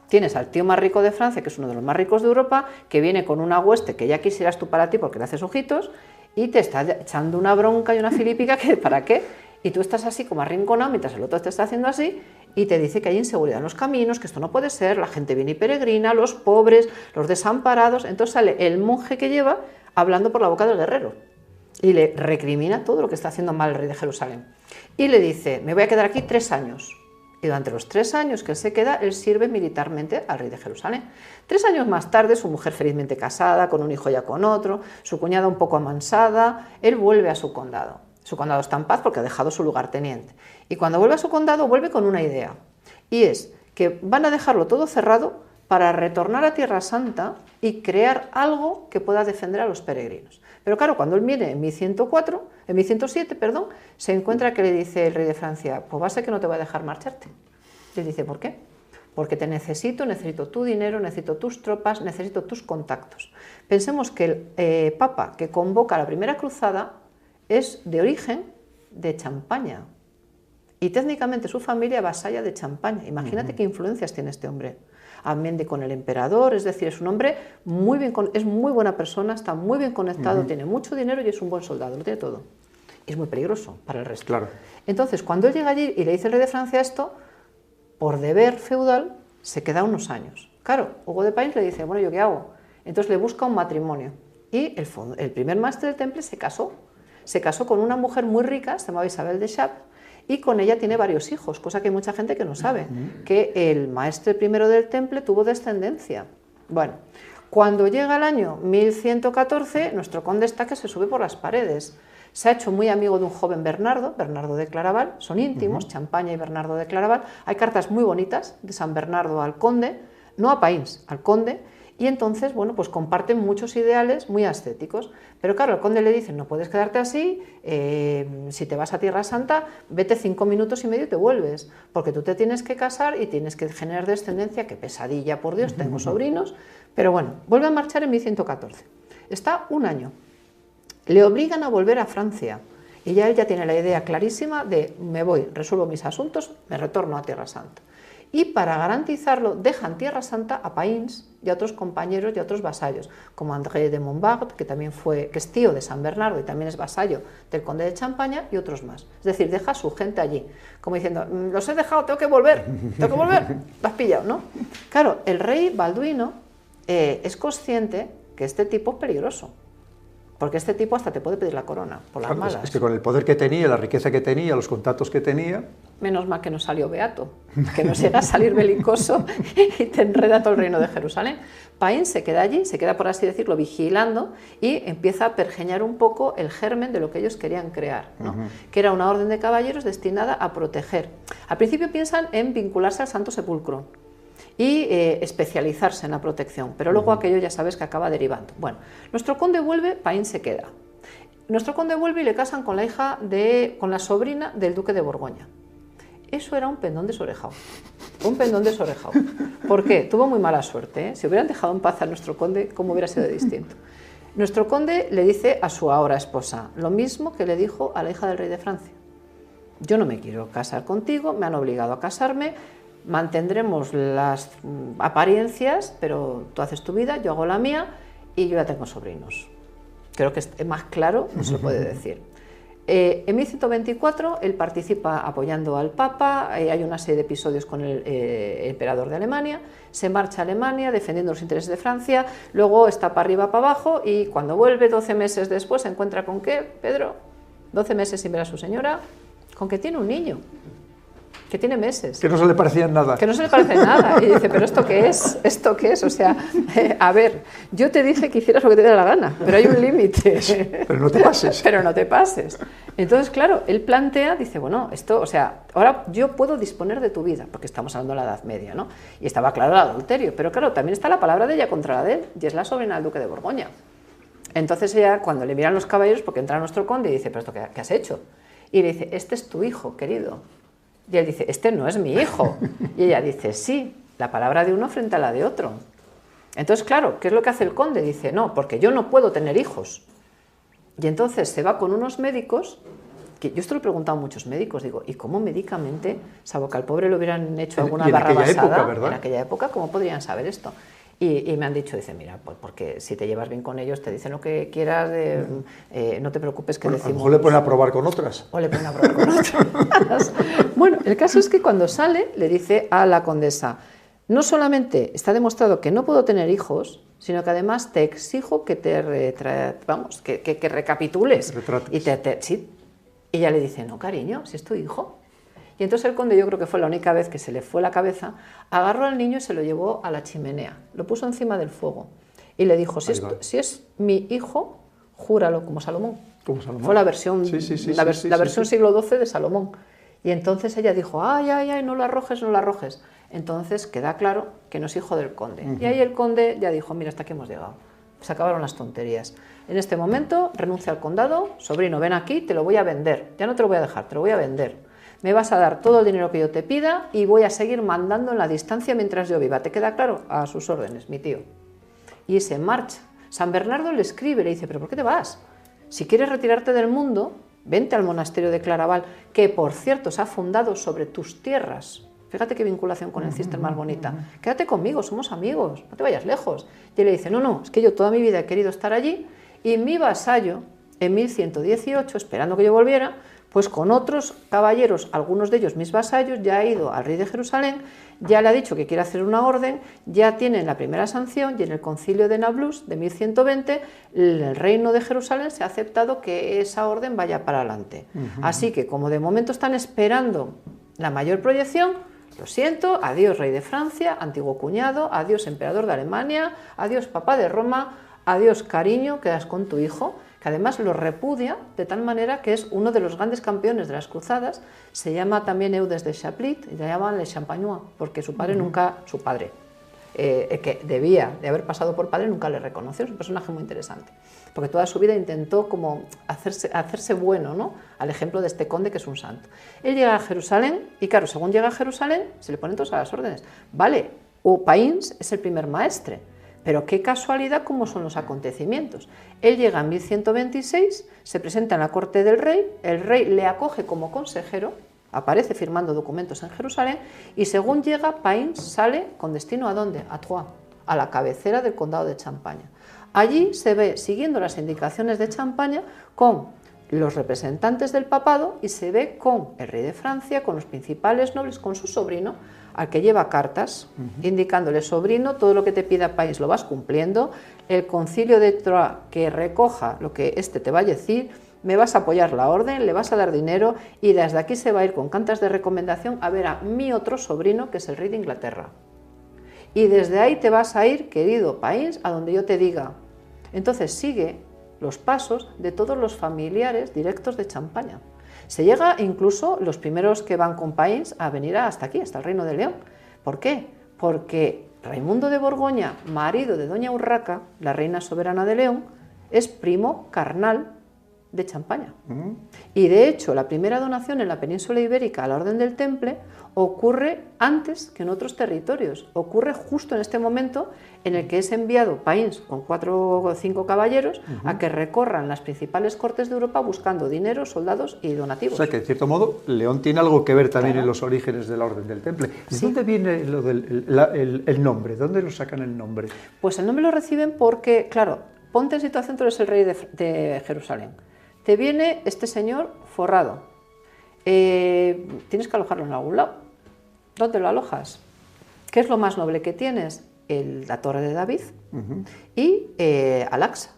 Tienes al tío más rico de Francia, que es uno de los más ricos de Europa, que viene con una hueste que ya quisieras tú para ti porque le haces ojitos, y te está echando una bronca y una filípica que ¿para qué? Y tú estás así como arrinconado mientras el otro te está haciendo así y te dice que hay inseguridad en los caminos, que esto no puede ser, la gente viene y peregrina, los pobres, los desamparados. Entonces sale el monje que lleva hablando por la boca del guerrero y le recrimina todo lo que está haciendo mal el rey de Jerusalén. Y le dice, me voy a quedar aquí 3 años. Y durante los 3 años que él se queda, él sirve militarmente al rey de Jerusalén. 3 años más tarde, su mujer felizmente casada, con un hijo ya con otro, su cuñada un poco amansada, él vuelve a su condado. Su condado está en paz porque ha dejado su lugarteniente. Y cuando vuelve a su condado, vuelve con una idea. Y es que van a dejarlo todo cerrado para retornar a Tierra Santa y crear algo que pueda defender a los peregrinos. Pero claro, cuando él viene en 1107, perdón, se encuentra que le dice el rey de Francia, pues va a ser que no te voy a dejar marcharte. Y él dice, ¿por qué? Porque te necesito tu dinero, necesito tus tropas, necesito tus contactos. Pensemos que el papa que convoca la primera cruzada es de origen de Champaña y técnicamente su familia vasalla de Champaña. Imagínate qué influencias tiene este hombre. Amende con el emperador, es decir, es un hombre muy bien, es muy buena persona, está muy bien conectado, tiene mucho dinero y es un buen soldado, lo tiene todo. Y es muy peligroso para el resto. Claro. Entonces, cuando él llega allí y le dice el rey de Francia esto, por deber feudal, se queda unos años. Claro, Hugo de Payns le dice, bueno, ¿yo qué hago? Entonces le busca un matrimonio. Y el primer maestre del temple se casó. Se casó con una mujer muy rica, se llamaba Isabel de Chappe, y con ella tiene varios hijos, cosa que hay mucha gente que no sabe, que el maestre primero del temple tuvo descendencia. Bueno, cuando llega el año 1114, nuestro conde está que se sube por las paredes. se ha hecho muy amigo de un joven Bernardo, Bernardo de Claraval, son íntimos, Champaña y Bernardo de Claraval. Hay cartas muy bonitas de San Bernardo al conde, no a Païns, al conde, y entonces, bueno, pues comparten muchos ideales muy ascéticos. Pero claro, al conde le dicen, no puedes quedarte así, si te vas a Tierra Santa, vete 5 minutos y medio y te vuelves, porque tú te tienes que casar y tienes que generar descendencia, qué pesadilla, por Dios, tengo sobrinos. Pero bueno, vuelve a marchar en 1114. Está un año. Le obligan a volver a Francia y ya él ya tiene la idea clarísima de me voy, resuelvo mis asuntos, me retorno a Tierra Santa. Y para garantizarlo dejan Tierra Santa a Païns y a otros compañeros y a otros vasallos, como André de Montbard, que es tío de San Bernardo y también es vasallo del conde de Champaña, y otros más. Es decir, deja a su gente allí, como diciendo, los he dejado, tengo que volver, lo has pillado, ¿no? Claro, el rey Balduino es consciente que este tipo es peligroso, porque este tipo hasta te puede pedir la corona, por las malas. Es que con el poder que tenía, la riqueza que tenía, los contactos que tenía... Menos mal que no salió beato, que no llega a salir belicoso y te enreda todo el reino de Jerusalén. Païns se queda allí, se queda, por así decirlo, vigilando y empieza a pergeñar un poco el germen de lo que ellos querían crear, ¿no? Que era una orden de caballeros destinada a proteger. Al principio piensan en vincularse al Santo Sepulcro y especializarse en la protección, pero luego aquello ya sabes que acaba derivando. Bueno, nuestro conde vuelve, Païns se queda. Nuestro conde vuelve y le casan con con la sobrina del duque de Borgoña. Eso era un pendón desorejado, un pendón desorejado. ¿Por qué? Tuvo muy mala suerte, ¿eh? Si hubieran dejado en paz a nuestro conde, ¿cómo hubiera sido distinto? Nuestro conde le dice a su ahora esposa lo mismo que le dijo a la hija del rey de Francia. Yo no me quiero casar contigo, me han obligado a casarme, mantendremos las apariencias, pero tú haces tu vida, yo hago la mía y yo ya tengo sobrinos. Creo que es más claro, no se lo puede decir. En 1124 él participa apoyando al Papa, hay una serie de episodios con el emperador de Alemania, se marcha a Alemania defendiendo los intereses de Francia, luego está para arriba, para abajo, y cuando vuelve 12 meses después se encuentra con ¿qué, Pedro? 12 meses sin ver a su señora, con que tiene un niño, que tiene meses. Que no se le parecía en nada. Que no se le parece nada. Y dice, ¿pero esto qué es? ¿Esto qué es? O sea, a ver, yo te dije que hicieras lo que te diera la gana, pero hay un límite. Pero no te pases. Pero no te pases. Entonces, claro, él plantea, dice, bueno, esto, o sea, ahora yo puedo disponer de tu vida, porque estamos hablando de la Edad Media, ¿no? Y estaba claro el adulterio, pero claro, también está la palabra de ella contra la de él, y es la sobrina del duque de Borgoña. Entonces ella, cuando le miran los caballeros, porque entra nuestro conde y dice, ¿pero esto qué has hecho? Y le dice, este es tu hijo, querido. Y él dice, este no es mi hijo. Y ella dice, sí, la palabra de uno frente a la de otro. Entonces, claro, ¿qué es lo que hace el conde? Dice, no, porque yo no puedo tener hijos. Y entonces se va con unos médicos, que yo esto lo he preguntado a muchos médicos, digo, ¿y cómo médicamente, salvo que al pobre le hubieran hecho alguna barrabasada en aquella época, cómo podrían saber esto? Y me han dicho, dice, mira, pues porque si te llevas bien con ellos, te dicen lo que quieras, no te preocupes que decimos... A lo mejor le ponen a probar con otras. O le ponen a probar con otras. Bueno, el caso es que cuando sale, le dice a la condesa, no solamente está demostrado que no puedo tener hijos, sino que además te exijo que que recapitules. Y sí. Y ella le dice, no, cariño, si es tu hijo. Y entonces el conde, yo creo que fue la única vez que se le fue la cabeza, agarró al niño y se lo llevó a la chimenea, lo puso encima del fuego y le dijo, si es mi hijo, júralo, como Salomón. Como Salomón. Fue la versión, la versión siglo XII de Salomón. Y entonces ella dijo, ay, no lo arrojes, no lo arrojes. Entonces queda claro que no es hijo del conde. Y ahí el conde ya dijo, mira, hasta aquí hemos llegado. Se acabaron las tonterías. En este momento renuncia al condado, sobrino, ven aquí, te lo voy a vender. Ya no te lo voy a dejar, te lo voy a vender. Me vas a dar todo el dinero que yo te pida y voy a seguir mandando en la distancia mientras yo viva. ¿Te queda claro? A sus órdenes, mi tío. Y se marcha. San Bernardo le escribe, le dice, ¿pero por qué te vas? Si quieres retirarte del mundo, vente al monasterio de Claraval, que por cierto se ha fundado sobre tus tierras. Fíjate qué vinculación con el Cister más bonita. Quédate conmigo, somos amigos, no te vayas lejos. Y él le dice, no, es que yo toda mi vida he querido estar allí y mi vasallo, en 1118, esperando que yo volviera, pues con otros caballeros, algunos de ellos mis vasallos, ya ha ido al rey de Jerusalén, ya le ha dicho que quiere hacer una orden, ya tienen la primera sanción y en el concilio de Nablus de 1120 el reino de Jerusalén se ha aceptado que esa orden vaya para adelante. Así que como de momento están esperando la mayor proyección, lo siento, adiós rey de Francia, antiguo cuñado, adiós emperador de Alemania, adiós papa de Roma, adiós cariño, quedas con tu hijo, que además lo repudia de tal manera que es uno de los grandes campeones de las cruzadas, se llama también Eudes de Chaplit y le llaman Les Champagnois, porque su padre que debía de haber pasado por padre, nunca le reconoció. Es un personaje muy interesante, porque toda su vida intentó como hacerse bueno, ¿no?, al ejemplo de este conde que es un santo. Él llega a Jerusalén y claro, según llega a Jerusalén se le ponen todas las órdenes. Vale, Païns es el primer maestre, pero qué casualidad cómo son los acontecimientos. Él llega en 1126, se presenta en la corte del rey, el rey le acoge como consejero, aparece firmando documentos en Jerusalén y según llega, Païns sale con destino ¿a dónde? A Troyes, a la cabecera del condado de Champaña. Allí se ve, siguiendo las indicaciones de Champaña, con los representantes del papado y se ve con el rey de Francia, con los principales nobles, con su sobrino, al que lleva cartas, indicándole: sobrino, todo lo que te pida Païns lo vas cumpliendo, el concilio de Troyes que recoja lo que éste te va a decir, me vas a apoyar la orden, le vas a dar dinero y desde aquí se va a ir con cartas de recomendación a ver a mi otro sobrino, que es el rey de Inglaterra. Y desde ahí te vas a ir, querido Païns, a donde yo te diga. Entonces sigue los pasos de todos los familiares directos de Champaña. Se llega incluso los primeros que van con Païns a venir hasta aquí, hasta el Reino de León. ¿Por qué? Porque Raimundo de Borgoña, marido de doña Urraca, la reina soberana de León, es primo carnal de Champaña. Y de hecho, la primera donación en la península ibérica a la Orden del Temple ocurre antes que en otros territorios. Ocurre justo en este momento en el que es enviado Païns con 4 o 5 caballeros a que recorran las principales cortes de Europa buscando dinero, soldados y donativos. O sea que, de cierto modo, León tiene algo que ver también, claro, en los orígenes de la Orden del Temple. ¿De sí. dónde viene lo el nombre? ¿De dónde lo sacan el nombre? Pues el nombre lo reciben porque, claro, ponte en situación, tú eres el rey de Jerusalén. Te viene este señor forrado. Tienes que alojarlo en algún lado. ¿Dónde lo alojas? ¿Qué es lo más noble que tienes? La Torre de David y Al-Aqsa.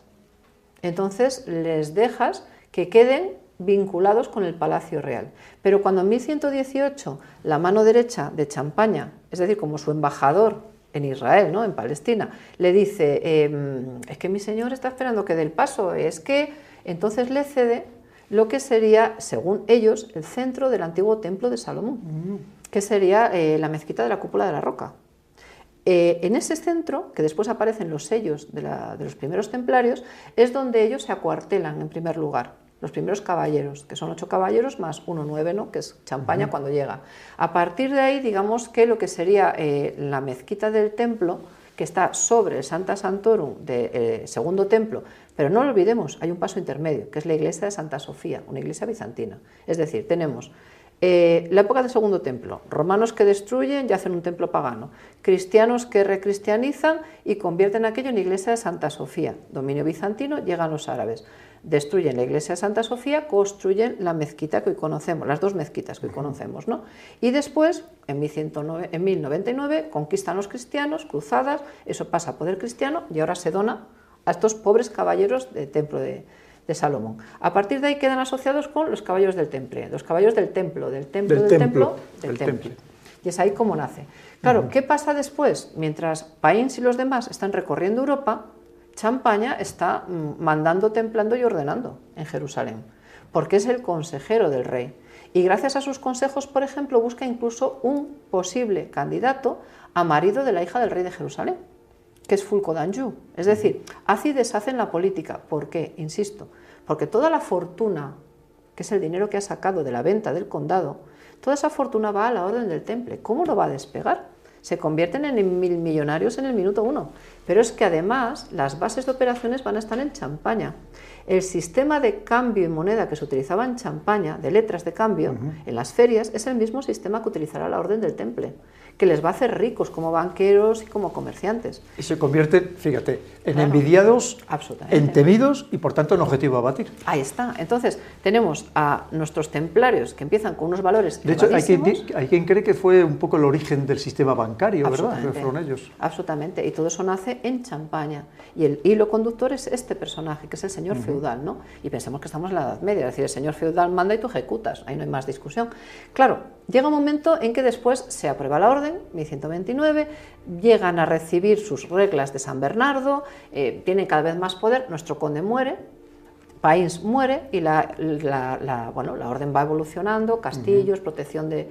Entonces les dejas que queden vinculados con el Palacio Real. Pero cuando en 1118 la mano derecha de Champaña, es decir, como su embajador en Israel, ¿no?, en Palestina, le dice, es que mi señor está esperando que dé el paso, es que... Entonces le cede lo que sería, según ellos, el centro del antiguo templo de Salomón, que sería la mezquita de la Cúpula de la Roca. En ese centro, que después aparecen los sellos de los primeros templarios, es donde ellos se acuartelan en primer lugar, los primeros caballeros, que son 8 caballeros más 1 noveno, que es Champaña cuando llega. A partir de ahí, digamos que lo que sería la mezquita del templo, que está sobre el Sancta Sanctorum del segundo templo, pero no lo olvidemos, hay un paso intermedio, que es la iglesia de Santa Sofía, una iglesia bizantina. Es decir, tenemos la época del segundo templo, romanos que destruyen y hacen un templo pagano, cristianos que recristianizan y convierten aquello en iglesia de Santa Sofía, dominio bizantino, llegan los árabes, destruyen la iglesia de Santa Sofía, construyen la mezquita que hoy conocemos, las 2 mezquitas que hoy conocemos, ¿no? Y después, en 1099, conquistan los cristianos, cruzadas, eso pasa a poder cristiano y ahora se dona a estos pobres caballeros del templo de Salomón. A partir de ahí quedan asociados con los caballeros del temple, los caballeros del templo. Y es ahí como nace. Claro, ¿qué pasa después? Mientras Païns y los demás están recorriendo Europa, Champaña está mandando, templando y ordenando en Jerusalén, porque es el consejero del rey. Y gracias a sus consejos, por ejemplo, busca incluso un posible candidato a marido de la hija del rey de Jerusalén, que es Fulco d'Anjou. Es decir, hace y deshace en la política. ¿Por qué? Insisto, porque toda la fortuna, que es el dinero que ha sacado de la venta del condado, toda esa fortuna va a la Orden del Temple. ¿Cómo lo va a despegar? Se convierten en millonarios en el minuto 1. Pero es que además las bases de operaciones van a estar en Champaña. El sistema de cambio y moneda que se utilizaba en Champaña, de letras de cambio, en las ferias, es el mismo sistema que utilizará la Orden del Temple, que les va a hacer ricos como banqueros y como comerciantes. Y se convierten, fíjate, en envidiados, en temidos y por tanto en objetivo a batir. Ahí está. Entonces tenemos a nuestros templarios que empiezan con unos valores de hecho, hay quien cree que fue un poco el origen del sistema bancario, ¿verdad? Que fueron ellos. Absolutamente. Y todo eso nace en Champaña. Y el hilo conductor es este personaje, que es el señor feudal, ¿no? Y pensemos que estamos en la Edad Media, es decir, el señor feudal manda y tú ejecutas, ahí no hay más discusión. Claro, llega un momento en que después se aprueba la orden, 1129, llegan a recibir sus reglas de San Bernardo, tienen cada vez más poder, nuestro conde muere, País muere y bueno, la orden va evolucionando, castillos, protección de...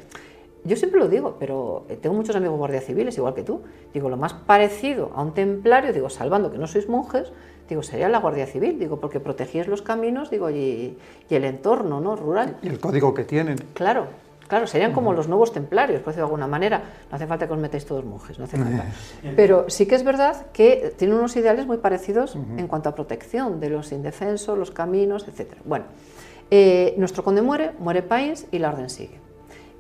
Yo siempre lo digo, pero tengo muchos amigos guardias civiles, igual que tú. Digo, lo más parecido a un templario, digo, salvando que no sois monjes, digo, sería la Guardia Civil, digo, porque protegíais los caminos, digo, y el entorno, ¿no?, rural. Y el código que tienen. Claro, serían como los nuevos templarios, por decirlo de alguna manera. No hace falta que os metáis todos monjes, no hace falta. Pero sí que es verdad que tienen unos ideales muy parecidos en cuanto a protección de los indefensos, los caminos, etc. Bueno, nuestro conde muere País y la orden sigue.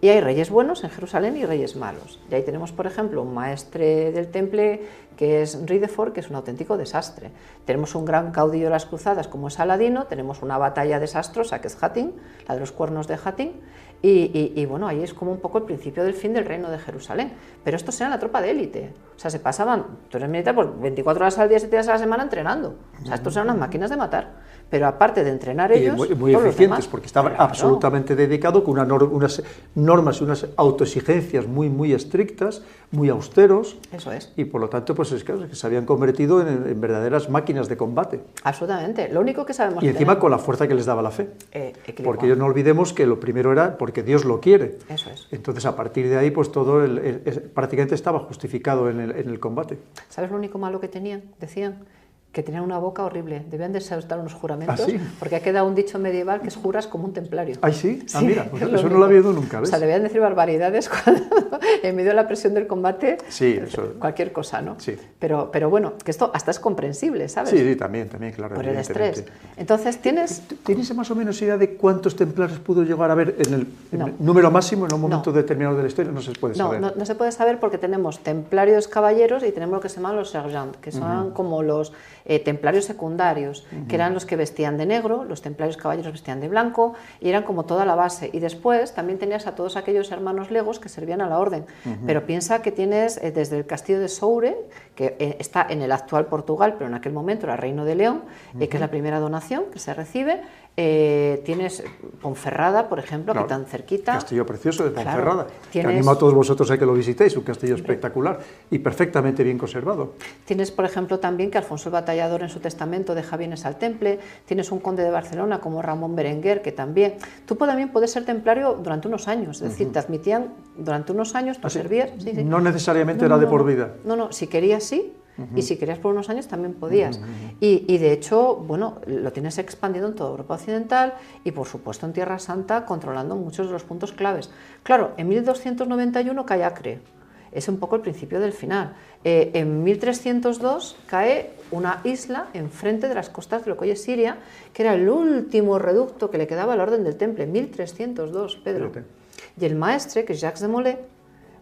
Y hay reyes buenos en Jerusalén y reyes malos. Y ahí tenemos, por ejemplo, un maestre del temple que es Ridefort, que es un auténtico desastre. Tenemos un gran caudillo de las cruzadas como es Aladino, tenemos una batalla desastrosa que es Hattin, la de los cuernos de Hattin, y bueno, ahí es como un poco el principio del fin del reino de Jerusalén. Pero estos eran la tropa de élite, o sea, se pasaban, tú eres militar, pues 24 horas al día, 7 días a la semana entrenando. O sea, estos eran unas máquinas de matar. Pero aparte de entrenar ellos... Y muy eficientes, porque estaban absolutamente dedicados con unas normas y unas autoexigencias muy estrictas, muy austeros. Eso es. Y por lo tanto, pues es que se habían convertido en verdaderas máquinas de combate. Absolutamente. Lo único que sabemos... Y encima con la fuerza que les daba la fe. Porque no olvidemos que lo primero era porque Dios lo quiere. Eso es. Entonces, a partir de ahí, pues todo prácticamente estaba justificado en el combate. ¿Sabes lo único malo que tenían? Decían que tenían una boca horrible, debían de saltar unos juramentos, ¿Ah, sí? Porque ha quedado un dicho medieval que es juras como un templario. ¿Ah, sí? Sí, mira, pues eso no lo había oído nunca, ¿ves? O sea, debían decir barbaridades cuando, en medio de la presión del combate, sí, eso, cualquier cosa, ¿no? Sí. Pero bueno, que esto hasta es comprensible, ¿sabes? Sí, también, claro. Por el estrés. Entonces, ¿tienes más o menos idea de cuántos templarios pudo llegar a haber en el número máximo en un momento determinado de la historia? No se puede saber. No se puede saber porque tenemos templarios caballeros y tenemos lo que se llaman los sergeants, que son como los templarios secundarios, que eran los que vestían de negro, los templarios caballeros vestían de blanco y eran como toda la base. Y después también tenías a todos aquellos hermanos legos que servían a la orden. Pero piensa que tienes desde el castillo de Soure, que está en el actual Portugal, pero en aquel momento era Reino de León, que es la primera donación que se recibe. Tienes Ponferrada, por ejemplo, que tan cerquita. Castillo precioso de Ponferrada, que tienes... animo a todos vosotros a que lo visitéis, un castillo espectacular y perfectamente bien conservado. Tienes, por ejemplo, también que Alfonso el Batallador en su testamento deja bienes al temple, tienes un conde de Barcelona como Ramón Berenguer, que también... Tú también puedes ser templario durante unos años, es decir, te admitían durante unos años, tú servías... Sí. No necesariamente era de por vida. No, si querías sí. Y si querías por unos años también podías. Y de hecho, bueno, lo tienes expandido en toda Europa Occidental y por supuesto en Tierra Santa, controlando muchos de los puntos claves. Claro, en 1291 cae Acre, es un poco el principio del final. En 1302 cae una isla enfrente de las costas de lo que hoy es Siria, que era el último reducto que le quedaba a la Orden del Temple, 1302, Pedro. Fíjate. Y el maestre, que es Jacques de Molay,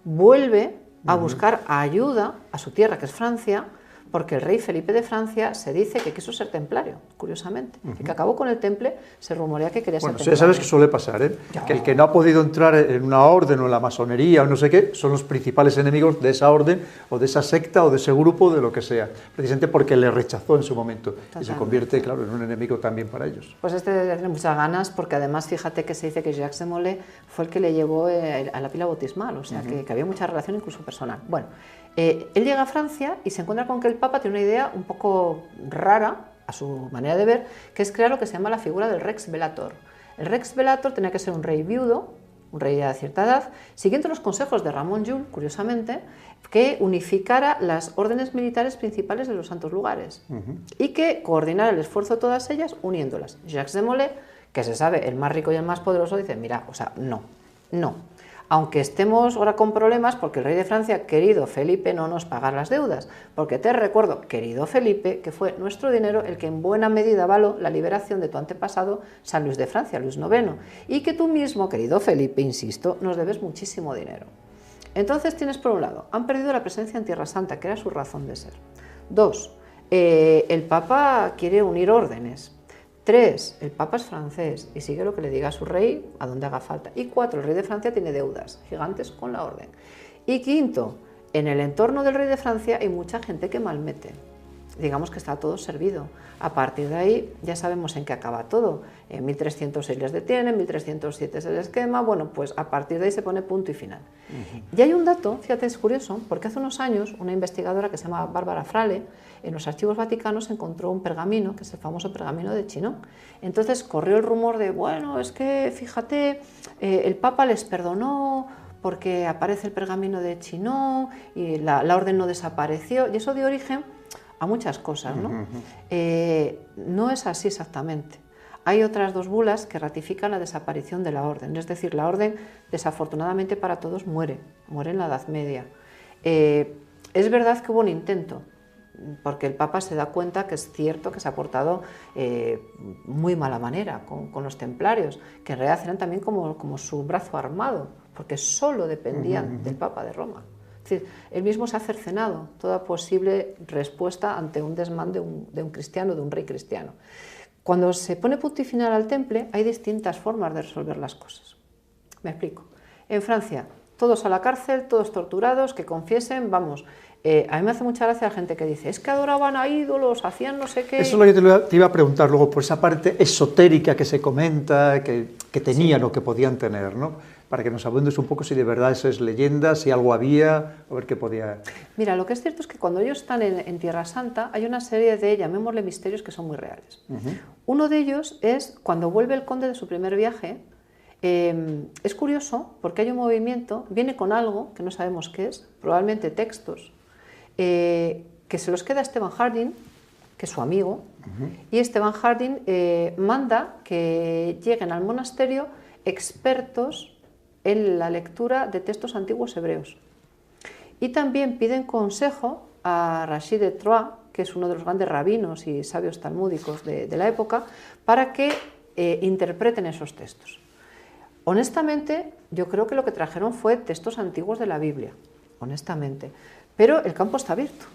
vuelve a buscar ayuda a su tierra, que es Francia, porque el rey Felipe de Francia se dice que quiso ser templario, curiosamente, y que acabó con el temple, se rumorea que quería ser templario. Ya sabes que suele pasar, ¿eh? Que el que no ha podido entrar en una orden o en la masonería o no sé qué, son los principales enemigos de esa orden o de esa secta o de ese grupo, de lo que sea, precisamente porque le rechazó en su momento. Totalmente. Y se convierte, claro, en un enemigo también para ellos. Pues debe tener muchas ganas, porque además fíjate que se dice que Jacques de Molay fue el que le llevó a la pila bautismal, o sea que había mucha relación incluso personal. Bueno, él llega a Francia y se encuentra con que el Papa tiene una idea un poco rara, a su manera de ver, que es crear lo que se llama la figura del Rex Velator. El Rex Velator tenía que ser un rey viudo, un rey de cierta edad, siguiendo los consejos de Ramón Llull, curiosamente, que unificara las órdenes militares principales de los santos lugares y que coordinara el esfuerzo de todas ellas uniéndolas. Jacques de Molay, que se sabe el más rico y el más poderoso, dice, mira, o sea, no. Aunque estemos ahora con problemas porque el rey de Francia, querido Felipe, no nos paga las deudas, porque te recuerdo, querido Felipe, que fue nuestro dinero el que en buena medida avaló la liberación de tu antepasado San Luis de Francia, Luis IX, y que tú mismo, querido Felipe, insisto, nos debes muchísimo dinero. Entonces tienes por un lado, han perdido la presencia en Tierra Santa, que era su razón de ser. 2, el Papa quiere unir órdenes. 3, el Papa es francés y sigue lo que le diga a su rey a donde haga falta. Y 4, el rey de Francia tiene deudas gigantes con la orden. Y 5, en el entorno del rey de Francia hay mucha gente que malmete. digamos que está todo servido. A partir de ahí ya sabemos en qué acaba todo. En 1306 les detienen, en 1307 se les quema, bueno, pues a partir de ahí se pone punto y final. Y hay un dato, fíjate, es curioso, porque hace unos años una investigadora que se llama Bárbara Frale, en los archivos vaticanos encontró un pergamino, que es el famoso pergamino de Chinon. Entonces corrió el rumor de, bueno, es que fíjate, el Papa les perdonó porque aparece el pergamino de Chinon y la orden no desapareció, y eso dio origen a muchas cosas, ¿no? No es así exactamente. Hay otras dos bulas que ratifican la desaparición de la orden, es decir, la orden, desafortunadamente para todos, muere en la Edad Media. Es verdad que hubo un intento, porque el Papa se da cuenta que es cierto que se ha portado muy mala manera con los templarios, que en realidad eran también como su brazo armado, porque solo dependían del Papa de Roma. Es decir, él mismo se ha cercenado toda posible respuesta ante un desmán de un cristiano, de un rey cristiano. Cuando se pone punto y final al temple, hay distintas formas de resolver las cosas. Me explico. En Francia, todos a la cárcel, todos torturados, que confiesen, vamos. A mí me hace mucha gracia la gente que dice, es que adoraban a ídolos, hacían no sé qué. Eso es lo que te iba a preguntar luego, por esa parte esotérica que se comenta, que tenían o que podían tener, ¿no? Para que nos abundes un poco si de verdad eso es leyenda, si algo había, a ver qué podía... Mira, lo que es cierto es que cuando ellos están en Tierra Santa hay una serie de, llamémosle misterios, que son muy reales. Uno de ellos es cuando vuelve el conde de su primer viaje. Es curioso porque hay un movimiento, viene con algo que no sabemos qué es, probablemente textos, que se los queda Stephen Harding, que es su amigo, y Stephen Harding manda que lleguen al monasterio expertos en la lectura de textos antiguos hebreos. Y también piden consejo a Rashid de Troyes, que es uno de los grandes rabinos y sabios talmúdicos de la época, para que interpreten esos textos. Honestamente, yo creo que lo que trajeron fue textos antiguos de la Biblia, honestamente. Pero el campo está abierto,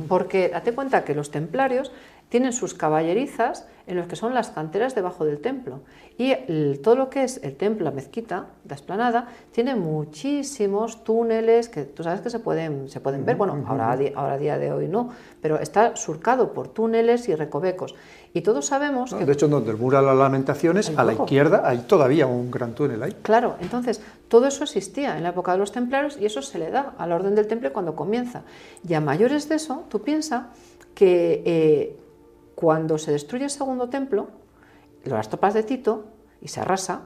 porque date cuenta que los templarios tienen sus caballerizas en los que son las canteras debajo del templo. Y todo lo que es el templo, la mezquita, la explanada, tiene muchísimos túneles que tú sabes que se pueden ver. Bueno, ahora a día de hoy no, pero está surcado por túneles y recovecos. Y todos sabemos que... De hecho, donde el muro de las Lamentaciones, a la izquierda, hay todavía un gran túnel ahí. Claro, entonces, todo eso existía en la época de los templarios y eso se le da a la orden del temple cuando comienza. Y a mayores de eso, tú piensas que cuando se destruye el segundo templo, las tropas de Tito, y se arrasa,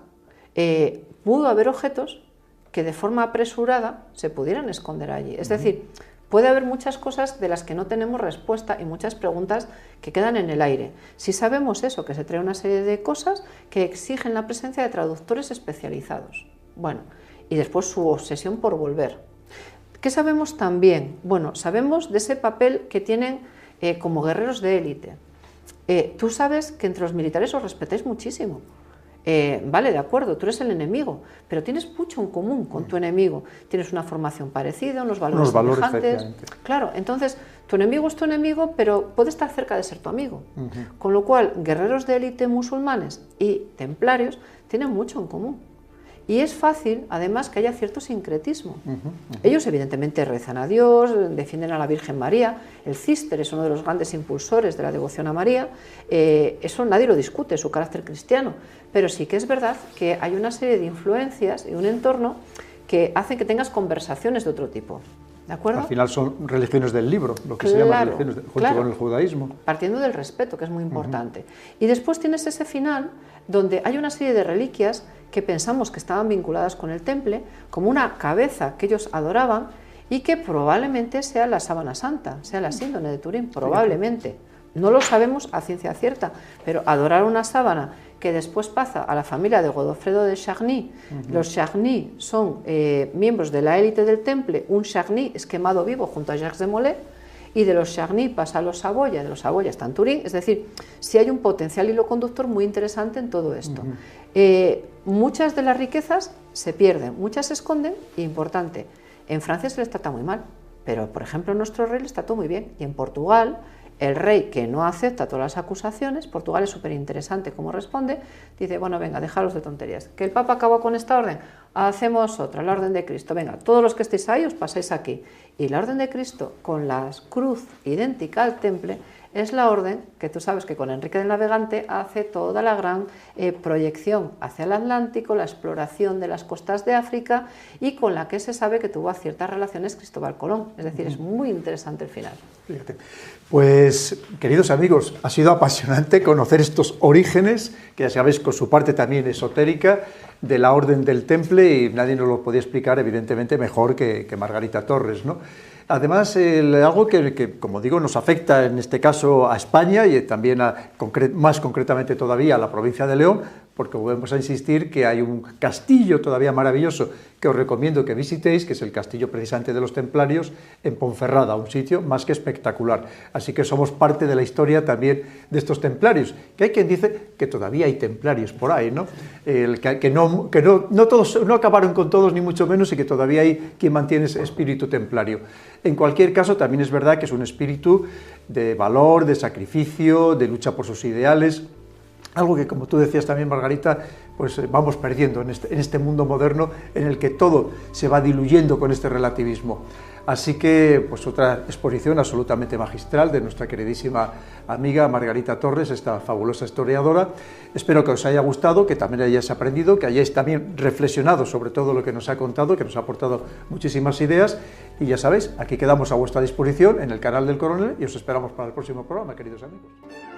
pudo haber objetos que de forma apresurada se pudieran esconder allí. Es decir, puede haber muchas cosas de las que no tenemos respuesta y muchas preguntas que quedan en el aire. Si sabemos eso, que se trae una serie de cosas que exigen la presencia de traductores especializados. Bueno, y después su obsesión por volver. ¿Qué sabemos también? Bueno, sabemos de ese papel que tienen como guerreros de élite. Tú sabes que entre los militares os respetáis muchísimo. Vale, de acuerdo, tú eres el enemigo, pero tienes mucho en común con tu enemigo. Tienes una formación parecida, unos valores semejantes. Claro, entonces tu enemigo es tu enemigo, pero puede estar cerca de ser tu amigo. Con lo cual, guerreros de élite musulmanes y templarios tienen mucho en común. Y es fácil, además, que haya cierto sincretismo. Ellos, evidentemente, rezan a Dios, defienden a la Virgen María. El Císter es uno de los grandes impulsores de la devoción a María. Eso nadie lo discute, su carácter cristiano. Pero sí que es verdad que hay una serie de influencias y un entorno que hacen que tengas conversaciones de otro tipo. ¿De acuerdo? Al final son religiones del libro, lo que se llama religiones, junto con el judaísmo. Partiendo del respeto, que es muy importante. Y después tienes ese final donde hay una serie de reliquias que pensamos que estaban vinculadas con el temple, como una cabeza que ellos adoraban y que probablemente sea la sábana santa, sea la síndone de Turín, probablemente. No lo sabemos a ciencia cierta, pero adorar una sábana que después pasa a la familia de Godofredo de Charny. Los Charny son miembros de la élite del temple. Un Charny es quemado vivo junto a Jacques de Molay, y de los Charny pasa a los Saboya, de los Saboya está en Turín. Es decir, sí hay un potencial hilo conductor muy interesante en todo esto. Muchas de las riquezas se pierden, muchas se esconden, y importante, en Francia se les trata muy mal, pero por ejemplo a nuestro rey les trató muy bien, y en Portugal el rey, que no acepta todas las acusaciones, Portugal es súper interesante cómo responde, dice, bueno, venga, dejaros de tonterías, que el Papa acabó con esta orden, hacemos otra, la Orden de Cristo. Venga, todos los que estéis ahí os pasáis aquí. Y la Orden de Cristo, con la cruz idéntica al temple, es la orden que tú sabes que con Enrique del Navegante hace toda la gran proyección hacia el Atlántico, la exploración de las costas de África y con la que se sabe que tuvo ciertas relaciones Cristóbal Colón. Es decir, es muy interesante el final. Fíjate. Pues, queridos amigos, ha sido apasionante conocer estos orígenes, que ya sabéis con su parte también esotérica, de la Orden del Temple, y nadie nos lo podía explicar, evidentemente, mejor que Margarita Torres, ¿no? Además, algo que, como digo, nos afecta en este caso a España y también más concretamente todavía a la provincia de León, porque volvemos a insistir que hay un castillo todavía maravilloso que os recomiendo que visitéis, que es el castillo precisamente de los templarios en Ponferrada, un sitio más que espectacular. Así que somos parte de la historia también de estos templarios, que hay quien dice que todavía hay templarios por ahí, ¿no? Que no todos, no acabaron con todos ni mucho menos, y que todavía hay quien mantiene ese espíritu templario. En cualquier caso, también es verdad que es un espíritu de valor, de sacrificio, de lucha por sus ideales, algo que, como tú decías también, Margarita, pues vamos perdiendo en este mundo moderno en el que todo se va diluyendo con este relativismo. Así que, pues otra exposición absolutamente magistral de nuestra queridísima amiga Margarita Torres, esta fabulosa historiadora. Espero que os haya gustado, que también hayáis aprendido, que hayáis también reflexionado sobre todo lo que nos ha contado, que nos ha aportado muchísimas ideas. Y ya sabéis, aquí quedamos a vuestra disposición en el canal del Coronel y os esperamos para el próximo programa, queridos amigos.